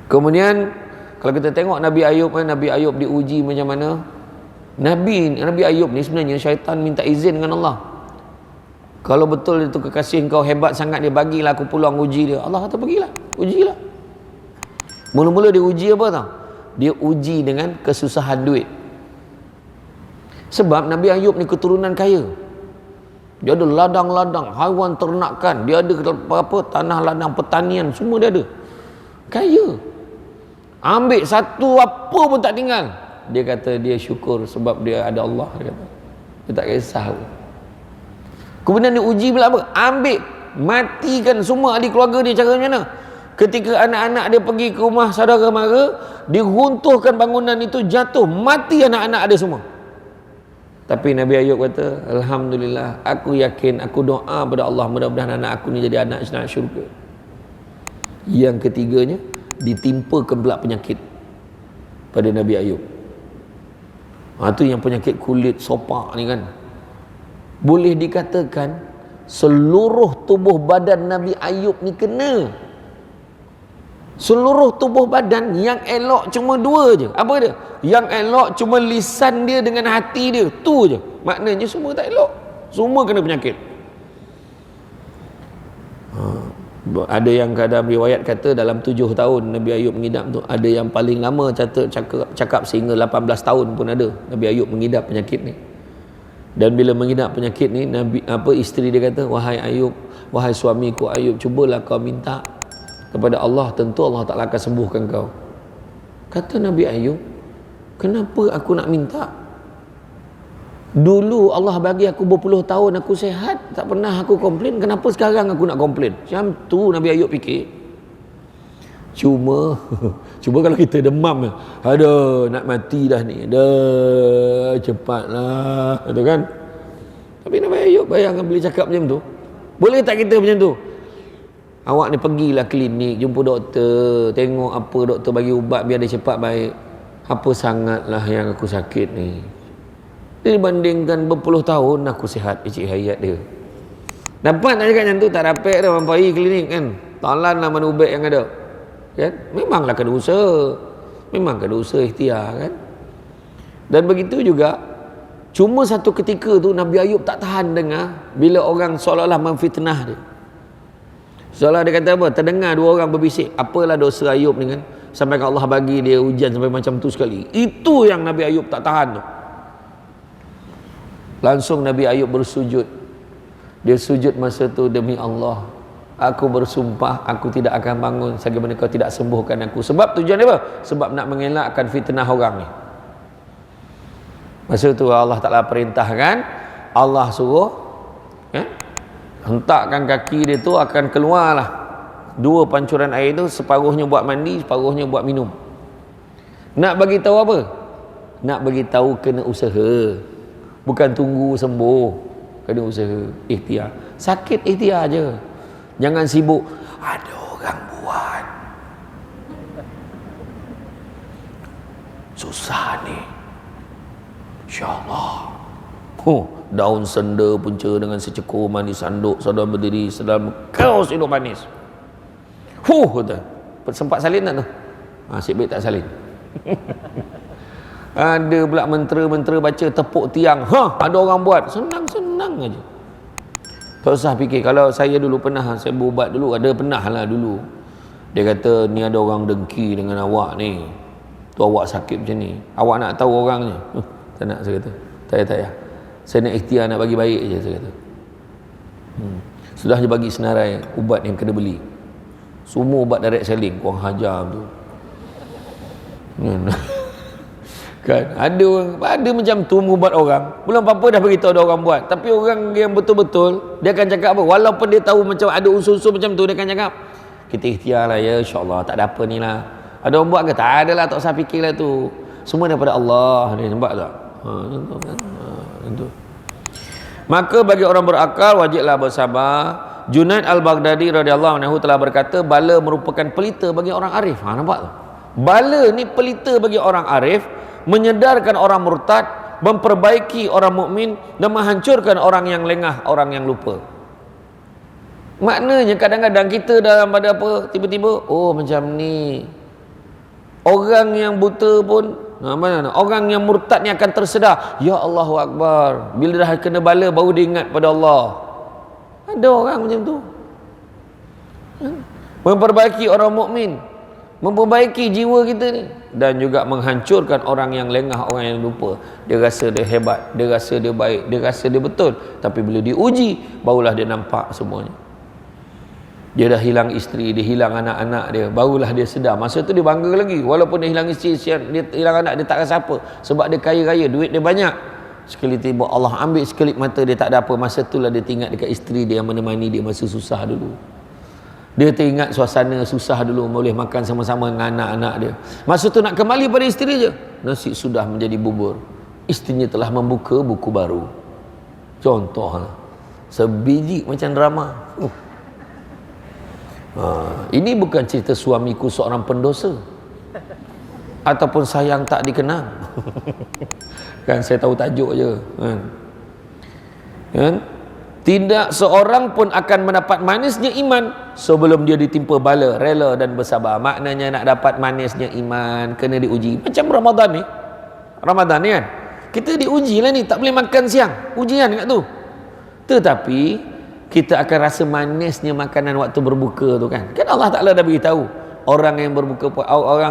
Kemudian kalau kita tengok Nabi Ayub diuji macam mana. Nabi Ayub ni sebenarnya syaitan minta izin dengan Allah. Kalau betul itu kekasih engkau hebat sangat, dia bagilah aku peluang uji dia. Allah kata bagilah, ujilah. Mula-mula dia uji apa tau? Dia uji dengan kesusahan duit. Sebab Nabi Ayub ni keturunan kaya. Dia ada ladang-ladang, haiwan ternakan, dia ada tanah ladang pertanian, semua dia ada. Kaya. Ambil satu apa pun tak tinggal. Dia kata dia syukur sebab dia ada Allah, dia kata. Dia tak kisah pun. Kemudian dia uji pula apa? Ambil, matikan semua ahli keluarga dia. Cara macam mana? Ketika anak-anak dia pergi ke rumah saudara mara, diruntuhkan bangunan itu, jatuh, mati anak-anak dia semua. Tapi Nabi Ayub kata, alhamdulillah, aku yakin, aku doa pada Allah, mudah-mudahan anak aku ni jadi anak syurga. Yang ketiganya, ditimpakan pula penyakit pada Nabi Ayub. Itu yang penyakit kulit sopak ni kan. Boleh dikatakan seluruh tubuh badan Nabi Ayub ni kena. Seluruh tubuh badan, yang elok cuma dua je. Apa dia? Yang elok cuma lisan dia dengan hati dia. Tu je. Maknanya semua tak elok. Semua kena penyakit. Ada yang kadang riwayat kata dalam 7 tahun Nabi Ayub mengidap tu, ada yang paling lama cakap sehingga 18 tahun pun ada Nabi Ayub mengidap penyakit ni. Dan bila mengidap penyakit ni, isteri dia kata, wahai Ayub, wahai suamiku Ayub, cubalah kau minta kepada Allah, tentu Allah Ta'ala akan sembuhkan kau. Kata Nabi Ayub, kenapa aku nak minta? Dulu Allah bagi aku berpuluh tahun aku sehat, tak pernah aku komplain, kenapa sekarang aku nak komplain? Macam tu Nabi Ayub fikir. Cuma kalau kita demam, aduh nak mati dah ni, dah cepatlah, itu kan. Tapi Nabi Ayub bayangkan boleh cakap macam tu. Boleh tak kita macam tu? Awak ni pergilah klinik, jumpa doktor, tengok apa doktor bagi ubat biar dia cepat baik. Apa sangatlah yang aku sakit ni. Dibandingkan berpuluh tahun aku sihat icik hayat dia. Dapat nak cakap macam tu, tak dapat dah mampai klinik kan. Talan lah mana ubat yang ada. Kan? Memanglah kena usaha. Memang kena usaha ikhtiar kan. Dan begitu juga, cuma satu ketika tu Nabi Ayub tak tahan dengar bila orang seolah-olah memfitnah dia. Seolah dia kata apa? Terdengar dua orang berbisik, apalah dosa Ayub dengan sampai Allah bagi dia hujan sampai macam tu sekali. Itu yang Nabi Ayub tak tahan tu. Langsung Nabi Ayub bersujud. Dia sujud masa tu, demi Allah, aku bersumpah aku tidak akan bangun sebagaimana kau tidak sembuhkan aku. Sebab tujuan dia apa? Sebab nak mengelakkan fitnah orang ni. Masa tu Allah Ta'ala perintahkan, Allah suruh hentakkan kaki dia tu akan keluarlah dua pancuran air tu, separuhnya buat mandi, separuhnya buat minum. Nak bagi tahu apa? Nak bagi tahu kena usaha. Bukan tunggu sembuh. Kena usaha, ikhtiar. Sakit ikhtiar je. Jangan sibuk ada orang buat. Susah ni. InsyaAllah. Daun senda punca dengan secekul manis sanduk, sedang berdiri sedang kaos hidup manis. Kata. Sempat salin tak tu? Asyik baik tak salin. Ada pula mentera-mentera baca tepuk tiang. Ada orang buat. Senang-senang aja. Tak usah fikir. Kalau saya dulu pernah, saya berubat dulu, ada pernah lah dulu. Dia kata, ni ada orang dengki dengan awak ni. Tu awak sakit macam ni. Awak nak tahu orangnya? Tak nak, saya kata. Tak payah. Saya nak ikhtiar nak bagi baik je, saya kata. Sudah je bagi senarai ubat yang kena beli. Semua ubat direct selling, kurang hajar tu. Kan ada macam tu mengubat orang. Belum apa-apa dah beritahu ada orang buat. Tapi orang yang betul-betul, dia akan cakap apa? Walaupun dia tahu macam ada unsur-unsur macam tu, dia akan cakap, kita ikhtiar lah ya, insya-Allah, tak ada apa ni lah. Ada orang buat ke? Tak ada lah, tak usah fikirlah tu. Semua daripada Allah. Ni nampak tak? Tentu. Maka bagi orang berakal wajiblah bersabar. Junaid Al-Baghdadi radhiyallahu anhu telah berkata, bala merupakan pelita bagi orang arif. Nampak tak? Bala ni pelita bagi orang arif, menyedarkan orang murtad, memperbaiki orang mukmin dan menghancurkan orang yang lengah, orang yang lupa. Maknanya kadang-kadang kita dalam pada apa, tiba-tiba macam ni. Orang yang buta pun, orang yang murtad ni akan tersedar, ya Allahu Akbar, bila dah kena bala baru dia ingat pada Allah. Ada orang macam tu. Memperbaiki orang mukmin, memperbaiki jiwa kita ni, dan juga menghancurkan orang yang lengah, orang yang lupa. Dia rasa dia hebat, dia rasa dia baik, dia rasa dia betul, tapi bila diuji barulah dia nampak semuanya. Dia dah hilang isteri, dia hilang anak-anak dia, barulah dia sedar. Masa tu dia bangga lagi, walaupun dia hilang isteri, dia hilang anak, dia tak rasa apa, sebab dia kaya raya, duit dia banyak. Sekali tiba Allah ambil sekelip mata, dia tak ada apa. Masa itulah dia teringat dekat isteri dia yang menemani dia masa susah dulu. Dia teringat suasana susah dulu, boleh makan sama-sama dengan anak-anak dia. Masa tu nak kembali pada isteri je, nasi sudah menjadi bubur, isterinya telah membuka buku baru. Contohlah, sebiji macam drama. Ini bukan cerita suamiku seorang pendosa ataupun sayang tak dikenal. Kan saya tahu tajuk je. Kan? Tidak seorang pun akan mendapat manisnya iman sebelum dia ditimpa bala, rela dan bersabar. Maknanya nak dapat manisnya iman kena diuji. Macam Ramadan ni. Ramadan ni kan, kita diuji lah ni, tak boleh makan siang, ujian kat tu. Tetapi kita akan rasa manisnya makanan waktu berbuka tu kan. Kan Allah Ta'ala dah beritahu, orang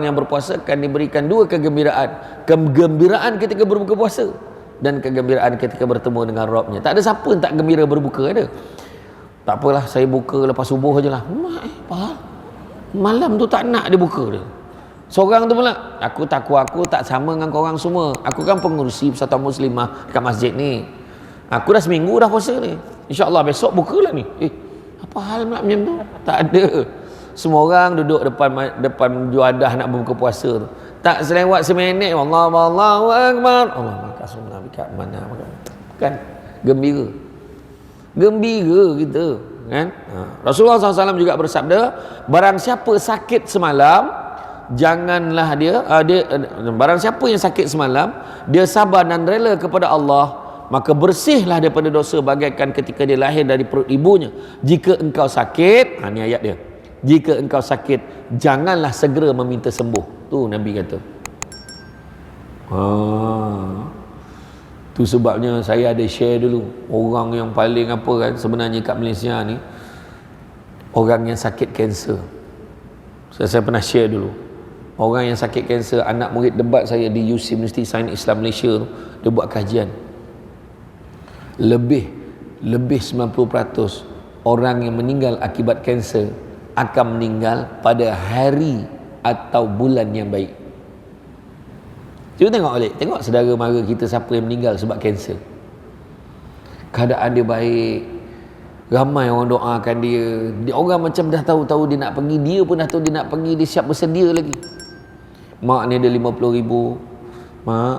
yang berpuasa akan diberikan dua kegembiraan. Kegembiraan ketika berbuka puasa dan kegembiraan ketika bertemu dengan Rabbnya. Tak ada siapa yang tak gembira berbuka, ada? Tak apalah, saya buka lepas subuh je lah. Malam tu tak nak dia buka dia. Seorang tu pula, aku tak sama dengan korang semua. Aku kan pengurusi Persatuan Muslimah dekat masjid ni. Aku dah seminggu dah puasa ni. InsyaAllah besok bukalah ni. Apa hal pula macam tu? Tak ada. Semua orang duduk depan juadah nak berbuka puasa tu. Tak selewat seminit, Allahu Akbar, Allah makasumna bikat mana, kan gembira kita kan. Rasulullah SAW juga bersabda, barang siapa sakit semalam janganlah barang siapa yang sakit semalam, dia sabar dan rela kepada Allah, maka bersihlah daripada dosa bagaikan ketika dia lahir dari perut ibunya. Jika engkau sakit, ni ayat dia, jika engkau sakit, janganlah segera meminta sembuh. Tu Nabi kata. Tu sebabnya saya ada share dulu, orang yang paling apa kan sebenarnya kat Malaysia ni, orang yang sakit kanser. Saya pernah share dulu, orang yang sakit kanser, anak murid debat saya di UC Universiti Sains Islam Malaysia tu, dia buat kajian, lebih 90% orang yang meninggal akibat kanser akan meninggal pada hari atau bulan yang baik. Cuba tengok balik, tengok saudara mara kita siapa yang meninggal sebab kanser, keadaan dia baik, ramai orang doakan dia, orang macam dah tahu-tahu dia nak pergi, dia pun dah tahu dia nak pergi, dia siap bersedia lagi. Mak ni ada 50,000, mak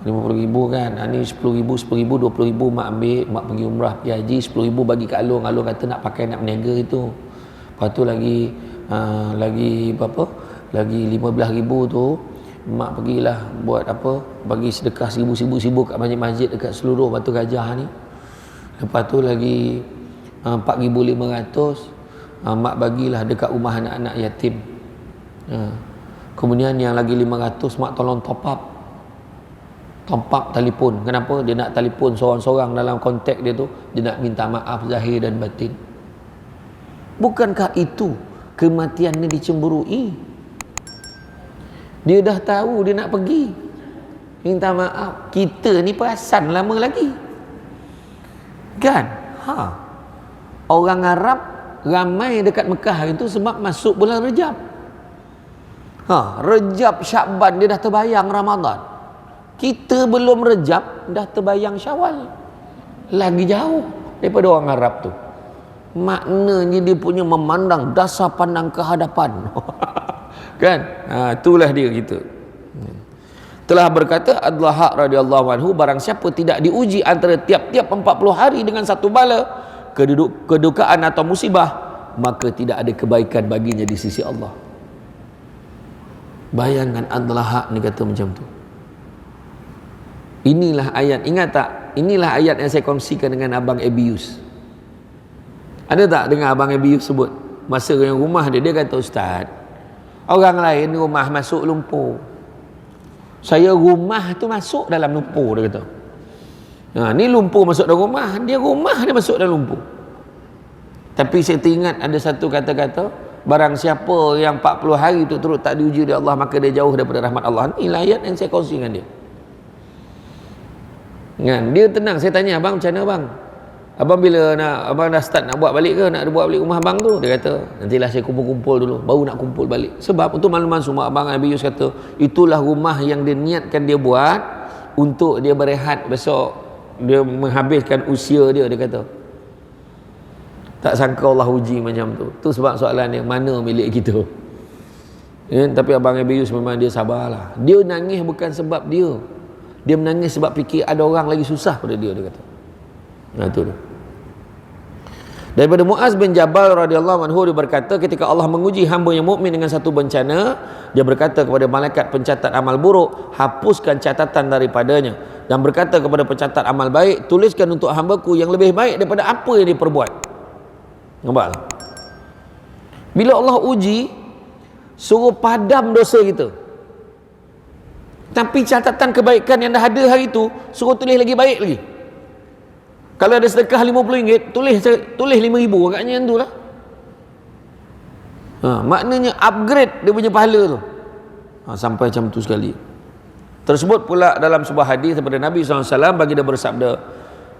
50,000 kan, ni 10,000, 10,000, 20,000 mak ambil, mak pergi umrah, pergi haji, 10,000 bagi kat Along, Along kata nak pakai, nak berniaga itu. Lepas tu lagi berapa, lagi 15,000 tu mak pergilah buat apa, bagi sedekah 1,000 kat masjid-masjid dekat seluruh Batu Gajah ni. Lepas tu lagi 4,500 mak bagilah dekat rumah anak-anak yatim. Kemudian yang lagi 500 mak tolong top up telefon. Kenapa? Dia nak telefon seorang-seorang dalam kontak dia tu, dia nak minta maaf zahir dan batin. Bukankah itu kematian ni dicemburui? Dia dah tahu dia nak pergi, minta maaf. Kita ni perasan lama lagi kan? Orang Arab ramai dekat Mekah itu sebab masuk bulan Rejab. Rejab, Syakban dia dah terbayang Ramadan. Kita belum Rejab dah terbayang Syawal. Lagi jauh daripada orang Arab tu. Maknanya dia punya memandang dasar pandang kehadapan. Kan? Itulah dia kita. Telah berkata Ad-Dhahhak radhiyallahu anhu, barang siapa tidak diuji antara tiap-tiap 40 hari dengan satu bala, kedukaan atau musibah, maka tidak ada kebaikan baginya di sisi Allah. Bayangkan Ad-Dhahhak ni kata macam tu. Inilah ayat, ingat tak? Inilah ayat yang saya kongsikan dengan Abang Abius. Ada tak dengar Abang Abius sebut? Masa yang rumah dia kata, Ustaz, orang lain rumah masuk lumpur, saya rumah tu masuk dalam lumpur, dia kata. Ni lumpur masuk dalam rumah dia masuk dalam lumpur. Tapi saya teringat ada satu kata-kata, barang siapa yang 40 hari tu terus tak diuji oleh Allah, maka dia jauh daripada rahmat Allah. Inilah ayat yang saya kongsi dengan dia. Dia tenang. Saya tanya, abang macam mana bang? Abang bila abang dah start nak buat balik ke? Nak buat balik rumah abang tu? Dia kata, nantilah saya kumpul-kumpul dulu, baru nak kumpul balik. Sebab untuk makluman semua, abang Abius kata, itulah rumah yang dia niatkan dia buat untuk dia berehat besok, dia menghabiskan usia dia kata. Tak sangka Allah uji macam tu. Tu sebab soalan yang mana milik kita. Tapi abang Abius memang dia sabarlah. Dia nangis bukan sebab dia menangis sebab fikir ada orang lagi susah pada dia kata. Tu dia. Daripada Muaz bin Jabal radhiyallahu anhu, dia berkata, ketika Allah menguji hamba yang mukmin dengan satu bencana, dia berkata kepada malaikat pencatat amal buruk, hapuskan catatan daripadanya, dan berkata kepada pencatat amal baik, tuliskan untuk hambaku yang lebih baik daripada apa yang dia perbuat. Nampak? Bila Allah uji, suruh padam dosa kita, tapi catatan kebaikan yang dah ada hari tu suruh tulis lagi baik lagi. Kalau ada sedekah RM50, tulis RM5,000, agaknya yang tu lah. Maknanya upgrade dia punya pahala tu. Sampai macam tu sekali. Tersebut pula dalam sebuah hadis daripada Nabi SAW, baginda bersabda,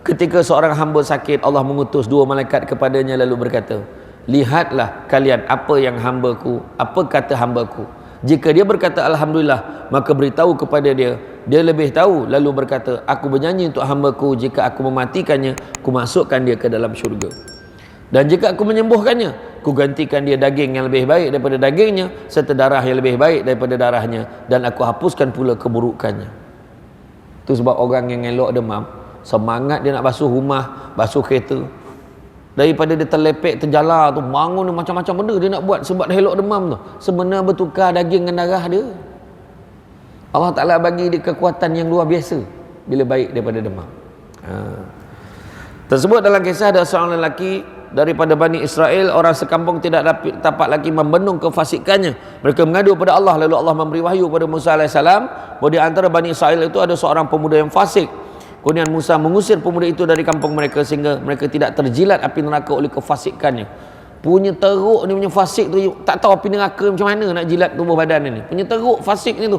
ketika seorang hamba sakit, Allah mengutus 2 malaikat kepadanya lalu berkata, lihatlah kalian apa kata hambaku. Jika dia berkata Alhamdulillah, maka beritahu kepada dia lebih tahu, lalu berkata, aku bernyanyi untuk hambaku, jika aku mematikannya, aku masukkan dia ke dalam syurga, dan jika aku menyembuhkannya, aku gantikan dia daging yang lebih baik daripada dagingnya, serta darah yang lebih baik daripada darahnya, dan aku hapuskan pula keburukannya. Itu sebab orang yang elok demam, semangat dia nak basuh rumah, basuh kereta, daripada dia terlepek, terjala tu, bangun tu, macam-macam benda dia nak buat sebab dia elok demam tu. Sebenarnya bertukar daging dengan darah dia. Allah Ta'ala bagi dia kekuatan yang luar biasa bila baik daripada demam. Tersebut dalam kisah ada seorang lelaki daripada Bani Israel, orang sekampung tidak dapat lagi membendung kefasikannya. Mereka mengadu kepada Allah, lalu Allah memberi wahyu kepada Musa AS bahawa di antara Bani Israel itu ada seorang pemuda yang fasik. Kemudian Musa mengusir pemuda itu dari kampung mereka sehingga mereka tidak terjilat api neraka oleh kefasikannya. Punya teruk ni, punya fasik tu, tak tahu api neraka macam mana nak jilat tubuh badan ni. Punya teruk fasik ni tu.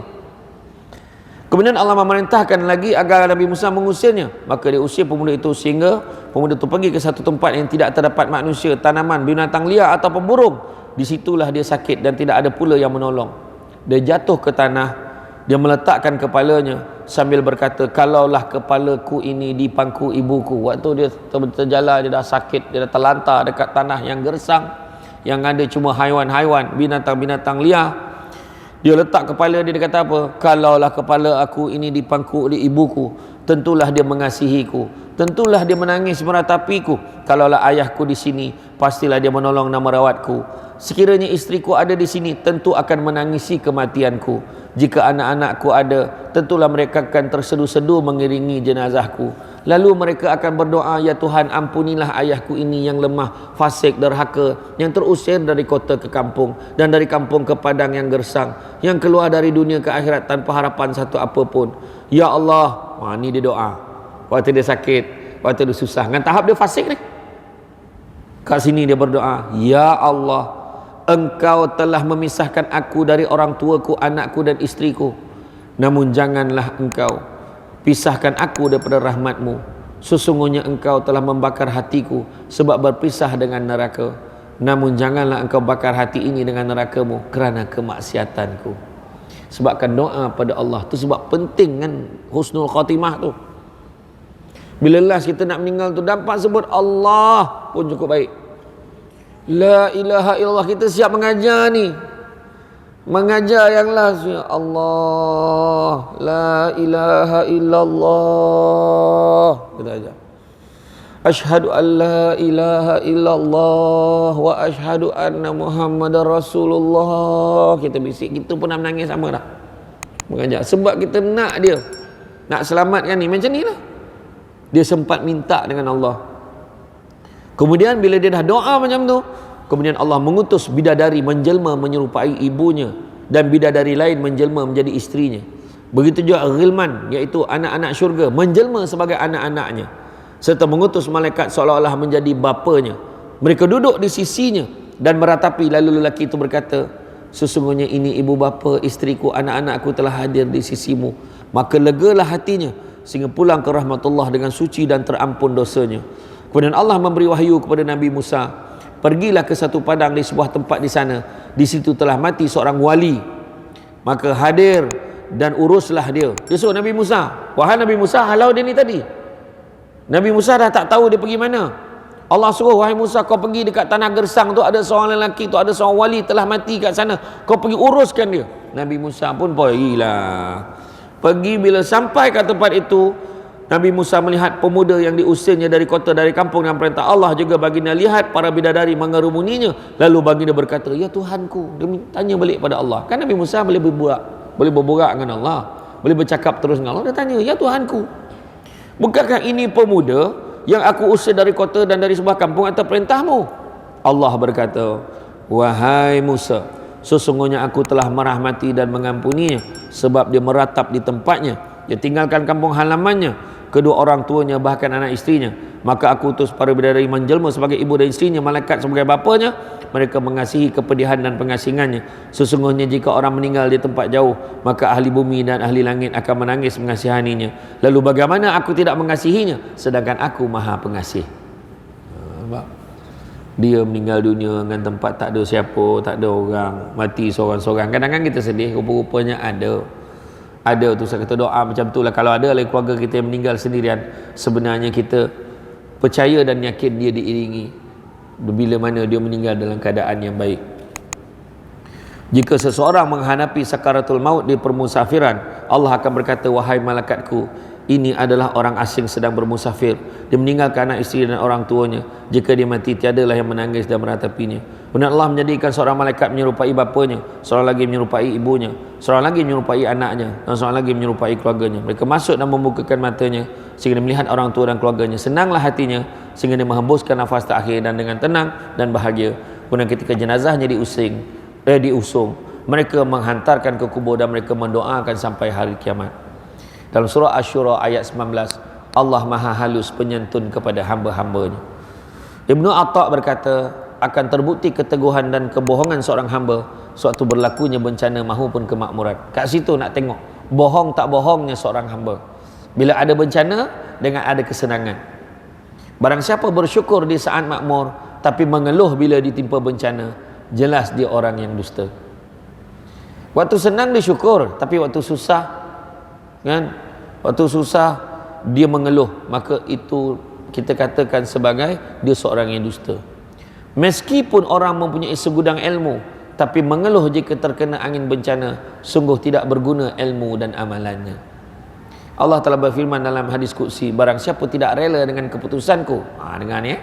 Kemudian Allah memerintahkan lagi agar Nabi Musa mengusirnya. Maka dia usir pemuda itu sehingga pemuda itu pergi ke satu tempat yang tidak terdapat manusia, tanaman, binatang liar ataupun burung. Di situlah dia sakit dan tidak ada pula yang menolong. Dia jatuh ke tanah, dia meletakkan kepalanya sambil berkata, kalaulah kepalaku ini di pangku ibuku. Waktu dia terjala, dia dah sakit, dia dah terlantar dekat tanah yang gersang, yang ada cuma haiwan-haiwan, binatang-binatang liar. Dia letak kepala dia kata apa? Kalaulah kepala aku ini dipangku oleh ibuku, tentulah dia mengasihiku, tentulah dia menangis meratapiku. Kalaulah ayahku di sini, pastilah dia menolong dan merawatku. Sekiranya istriku ada di sini, tentu akan menangisi kematianku. Jika anak-anakku ada, tentulah mereka akan tersedu-sedu mengiringi jenazahku. Lalu mereka akan berdoa, ya Tuhan, ampunilah ayahku ini yang lemah, fasik, derhaka, yang terusir dari kota ke kampung dan dari kampung ke padang yang gersang, yang keluar dari dunia ke akhirat tanpa harapan satu apapun. Ya Allah, ni dia doa waktu dia sakit, waktu dia susah, dengan tahap dia fasik ni. Kat sini dia berdoa, ya Allah, Engkau telah memisahkan aku dari orang tuaku, anakku dan istriku. Namun janganlah Engkau pisahkan aku daripada rahmat-Mu. Sesungguhnya Engkau telah membakar hatiku sebab berpisah dengan neraka. Namun janganlah Engkau bakar hati ini dengan neraka-Mu kerana kemaksiatanku. Sebabkan doa pada Allah tu sebab penting kan, husnul khatimah tu. Bila last kita nak meninggal tu dapat sebut Allah pun cukup baik. La ilaha illallah, kita siap mengajar ni. Mengajar yang last, ya Allah, la ilaha illallah. Kita ajar. Asyhadu an la ilaha illallah wa asyhadu anna Muhammadar Rasulullah. Kita bisik, kita pun nak menangis sama dah. Mengajar sebab kita nak dia nak selamatkan ni. Macam ni lah dia sempat minta dengan Allah. Kemudian bila dia dah doa macam tu, kemudian Allah mengutus bidadari menjelma menyerupai ibunya, dan bidadari lain menjelma menjadi istrinya. Begitu juga ghilman, iaitu anak-anak syurga, menjelma sebagai anak-anaknya, serta mengutus malaikat seolah-olah menjadi bapanya. Mereka duduk di sisinya dan meratapi. Lalu lelaki itu berkata, sesungguhnya ini ibu bapa, istriku, anak-anakku telah hadir di sisimu. Maka legalah hatinya sehingga pulang ke rahmatullah dengan suci dan terampun dosanya. Kemudian Allah memberi wahyu kepada Nabi Musa, pergilah ke satu padang di sebuah tempat di sana. Di situ telah mati seorang wali. Maka hadir dan uruslah dia. Dia suruh Nabi Musa, wahai Nabi Musa, halau dia ni tadi. Nabi Musa dah tak tahu dia pergi mana. Allah suruh, wahai Musa, kau pergi dekat tanah gersang tu, ada seorang lelaki tu, ada seorang wali telah mati kat sana. Kau pergi uruskan dia. Nabi Musa pun pergilah. Pergi, bila sampai ke tempat itu, Nabi Musa melihat pemuda yang diusirnya dari kota, dari kampung dengan perintah Allah. Juga baginda lihat para bidadari mengerumuninya. Lalu baginda berkata, ya Tuhanku. Dia tanya balik pada Allah. Kan Nabi Musa boleh berburak dengan Allah, boleh bercakap terus dengan Allah. Dia tanya, ya Tuhanku, bukankah ini pemuda yang aku usir dari kota dan dari sebuah kampung atas perintahmu? Allah berkata, wahai Musa, sesungguhnya aku telah merahmati dan mengampuninya sebab dia meratap di tempatnya. Dia tinggalkan kampung halamannya, kedua orang tuanya, bahkan anak istrinya. Maka aku utus para bidadari menjelma sebagai ibu dan istrinya, malaikat sebagai bapanya. Mereka mengasihi kepedihan dan pengasingannya. Sesungguhnya jika orang meninggal di tempat jauh, maka ahli bumi dan ahli langit akan menangis mengasihaninya. Lalu bagaimana aku tidak mengasihinya, sedangkan aku maha pengasih. Dia meninggal dunia dengan tempat tak ada siapa, tak ada orang, mati seorang-seorang. Kadang-kadang kita sedih, rupa-rupanya ada tu. Saya kata doa macam tu lah. Kalau ada lagi keluarga kita yang meninggal sendirian, sebenarnya kita percaya dan yakin dia diiringi bila mana dia meninggal dalam keadaan yang baik. Jika seseorang menghadapi sakaratul maut di permusafiran, Allah akan berkata, wahai malaikatku, ini adalah orang asing sedang bermusafir. Dia meninggalkan anak isteri dan orang tuanya. Jika dia mati, tiadalah yang menangis dan meratapinya. Kemudian Allah menjadikan seorang malaikat menyerupai bapanya, seorang lagi menyerupai ibunya, seorang lagi menyerupai anaknya, dan seorang lagi menyerupai keluarganya. Mereka masuk dan membukakan matanya sehingga dia melihat orang tua dan keluarganya. Senanglah hatinya sehingga dia menghembuskan nafas terakhir dan dengan tenang dan bahagia. Kemudian ketika jenazahnya diusung, mereka menghantarkan ke kubur dan mereka mendoakan sampai hari kiamat. Dalam surah Asy-Syura ayat 19, Allah Maha halus penyantun kepada hamba-hambanya. Ibnu Atha berkata, akan terbukti keteguhan dan kebohongan seorang hamba sewaktu berlakunya bencana mahupun kemakmuran. Kat situ nak tengok bohong tak bohongnya seorang hamba. Bila ada bencana dengan ada kesenangan. Barang siapa bersyukur di saat makmur tapi mengeluh bila ditimpa bencana, jelas dia orang yang dusta. Waktu senang dia syukur, tapi waktu susah, kan? Waktu susah dia mengeluh, maka itu kita katakan sebagai dia seorang yang dusta. Meskipun orang mempunyai segudang ilmu, tapi mengeluh jika terkena angin bencana, sungguh tidak berguna ilmu dan amalannya. Allah telah berfirman dalam hadis qudsi, barang siapa tidak rela dengan keputusanku, dengar ni,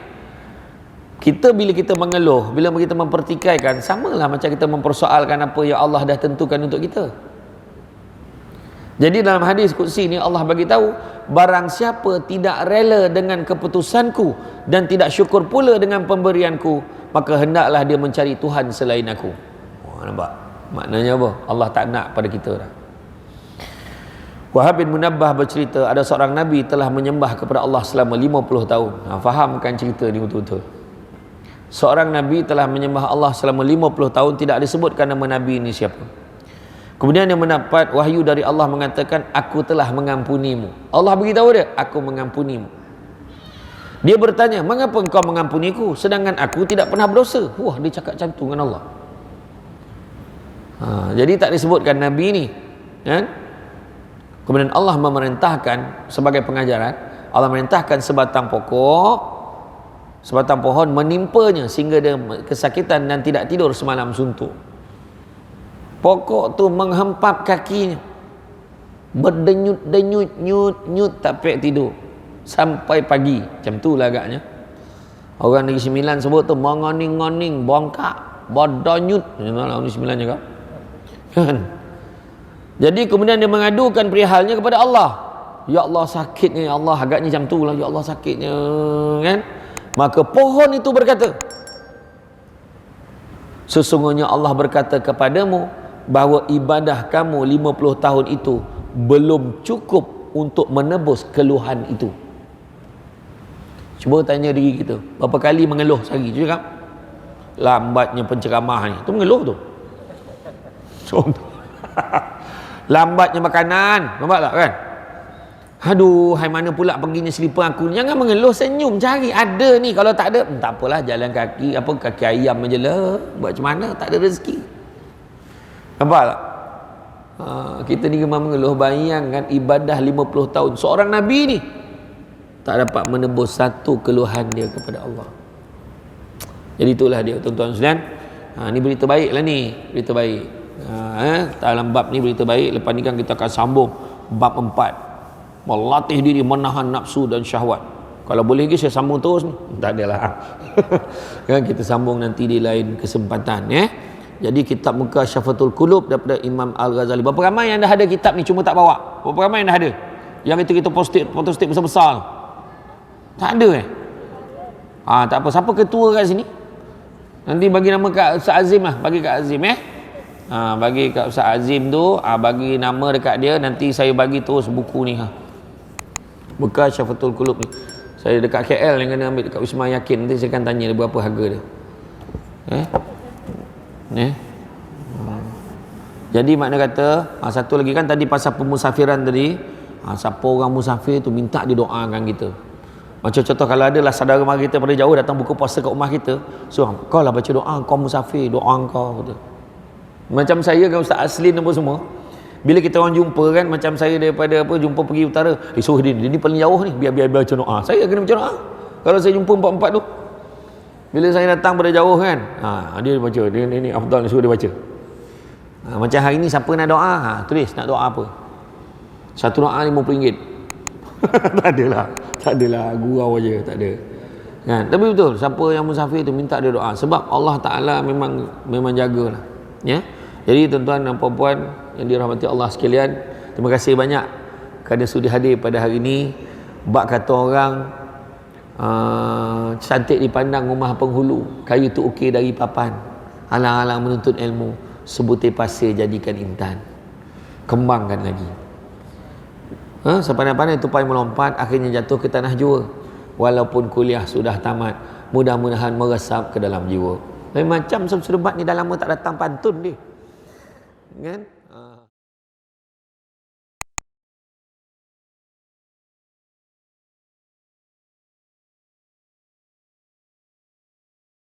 kita bila kita mengeluh, bila kita mempertikaikan, samalah macam kita mempersoalkan apa yang Allah dah tentukan untuk kita. Jadi dalam hadis qudsi ni Allah bagi tahu, barang siapa tidak rela dengan keputusanku dan tidak syukur pula dengan pemberianku, maka hendaklah dia mencari Tuhan selain aku. Nampak? Maknanya apa? Allah tak nak pada kita dah. Wahab bin Munabbah bercerita, ada seorang Nabi telah menyembah kepada Allah selama 50 tahun. Fahamkan cerita ni betul-betul. Seorang Nabi telah menyembah Allah selama 50 tahun, tidak disebutkan nama Nabi ini siapa. Kemudian dia mendapat wahyu dari Allah mengatakan, aku telah mengampunimu. Allah beritahu dia, aku mengampunimu. Dia bertanya, mengapa engkau mengampuniku sedangkan aku tidak pernah berdosa? Wah, dia cakap macam tu dengan Allah. Jadi tak disebutkan Nabi ni, kan? Kemudian Allah memerintahkan sebagai pengajaran, Allah memerintahkan sebatang pohon menimpanya sehingga dia kesakitan dan tidak tidur semalam suntuk. Pokok tu menghempap kakinya, berdenyut-denyut, nyut tak payah tidur sampai pagi. Macam tu lah agaknya. Orang Negeri Sembilan sebut tu mengoning-ngoning, bongkak, bodonyut. Orang Negeri Sembilan juga kan. Jadi kemudian dia mengadukan perihalnya kepada Allah. Ya Allah, sakitnya ya Allah, agaknya macam tu lah, ya Allah sakitnya, kan. Maka pohon itu berkata, sesungguhnya Allah berkata kepadamu bahawa ibadah kamu 50 tahun itu belum cukup untuk menebus keluhan itu. Cuba tanya diri kita, berapa kali mengeluh sehari? Cuba cakap, lambatnya penceramah ni, tu mengeluh tu. Lambatnya makanan, nampak tak kan? Aduh, hai mana pula perginya selipar aku. Jangan mengeluh, senyum, cari. Ada ni, kalau tak ada, tak apalah, jalan kaki, kaki ayam je lah. Buat macam mana, tak ada rezeki. Nampak tak? Kita ni memang mengeluh. Bayangkan ibadah 50 tahun seorang Nabi ni tak dapat menebus satu keluhan dia kepada Allah. Jadi itulah dia, tuan-tuan sekalian. Ni berita baik lah ni, berita baik. Dalam bab ni berita baik. Lepas ni kan kita akan sambung bab 4, melatih diri menahan nafsu dan syahwat. Kalau boleh lagi saya sambung terus ni, tak adalah. Kan kita sambung nanti di lain kesempatan, ya. Jadi kitab Muka Syafatul Qulub daripada Imam Al-Ghazali. Berapa ramai yang dah ada kitab ni cuma tak bawa? Berapa ramai yang dah ada? Yang itu kita post-it besar-besar. Tak ada tak apa, siapa ketua kat sini? Nanti bagi nama Kak Ustaz Azim lah, bagi Kak Azim, bagi Kak Ustaz Azim tu, bagi nama dekat dia, nanti saya bagi terus buku ni. Muka Syafatul Qulub ni. Saya dekat KL yang kena ambil dekat Wisma Yakin, nanti saya akan tanya dia berapa harga dia. Jadi makna kata, satu lagi kan tadi pasal pemusafiran tadi, siapa orang musafir tu minta didoakan kita. Macam contoh kalau adalah saudara mara kita pada jauh datang buka puasa kat rumah kita, so kau lah baca doa, kau musafir, doa kau kata. Macam saya dengan Ustaz Aslin apa semua, bila kita orang jumpa kan, macam saya daripada jumpa pergi utara, suruh dia ni paling jauh ni, biar baca doa. Saya kena baca doa kalau saya jumpa empat-empat tu. Bila saya datang pada jauh kan, dia baca, dia ni afdal, suruh dia baca. Macam hari ni siapa nak doa, tulis nak doa apa. Satu doa RM50. Tak adalah gurau aja, tak ada. Kan? Tapi betul, siapa yang musafir tu minta dia doa sebab Allah Taala memang jagalah. Ya. Jadi tuan-tuan dan puan-puan yang dirahmati Allah sekalian, terima kasih banyak kerana sudi hadir pada hari ini. Bak kata orang cantik dipandang rumah penghulu, kayu tu ukir dari papan, alang-alang menuntut ilmu, sebutir pasir jadikan intan, kembangkan lagi. Sepandai-pandai tupai melompat, akhirnya jatuh ke tanah jua. Walaupun kuliah sudah tamat, mudah-mudahan meresap ke dalam jiwa. Macam sebat ni dah lama tak datang pantun dia, kan?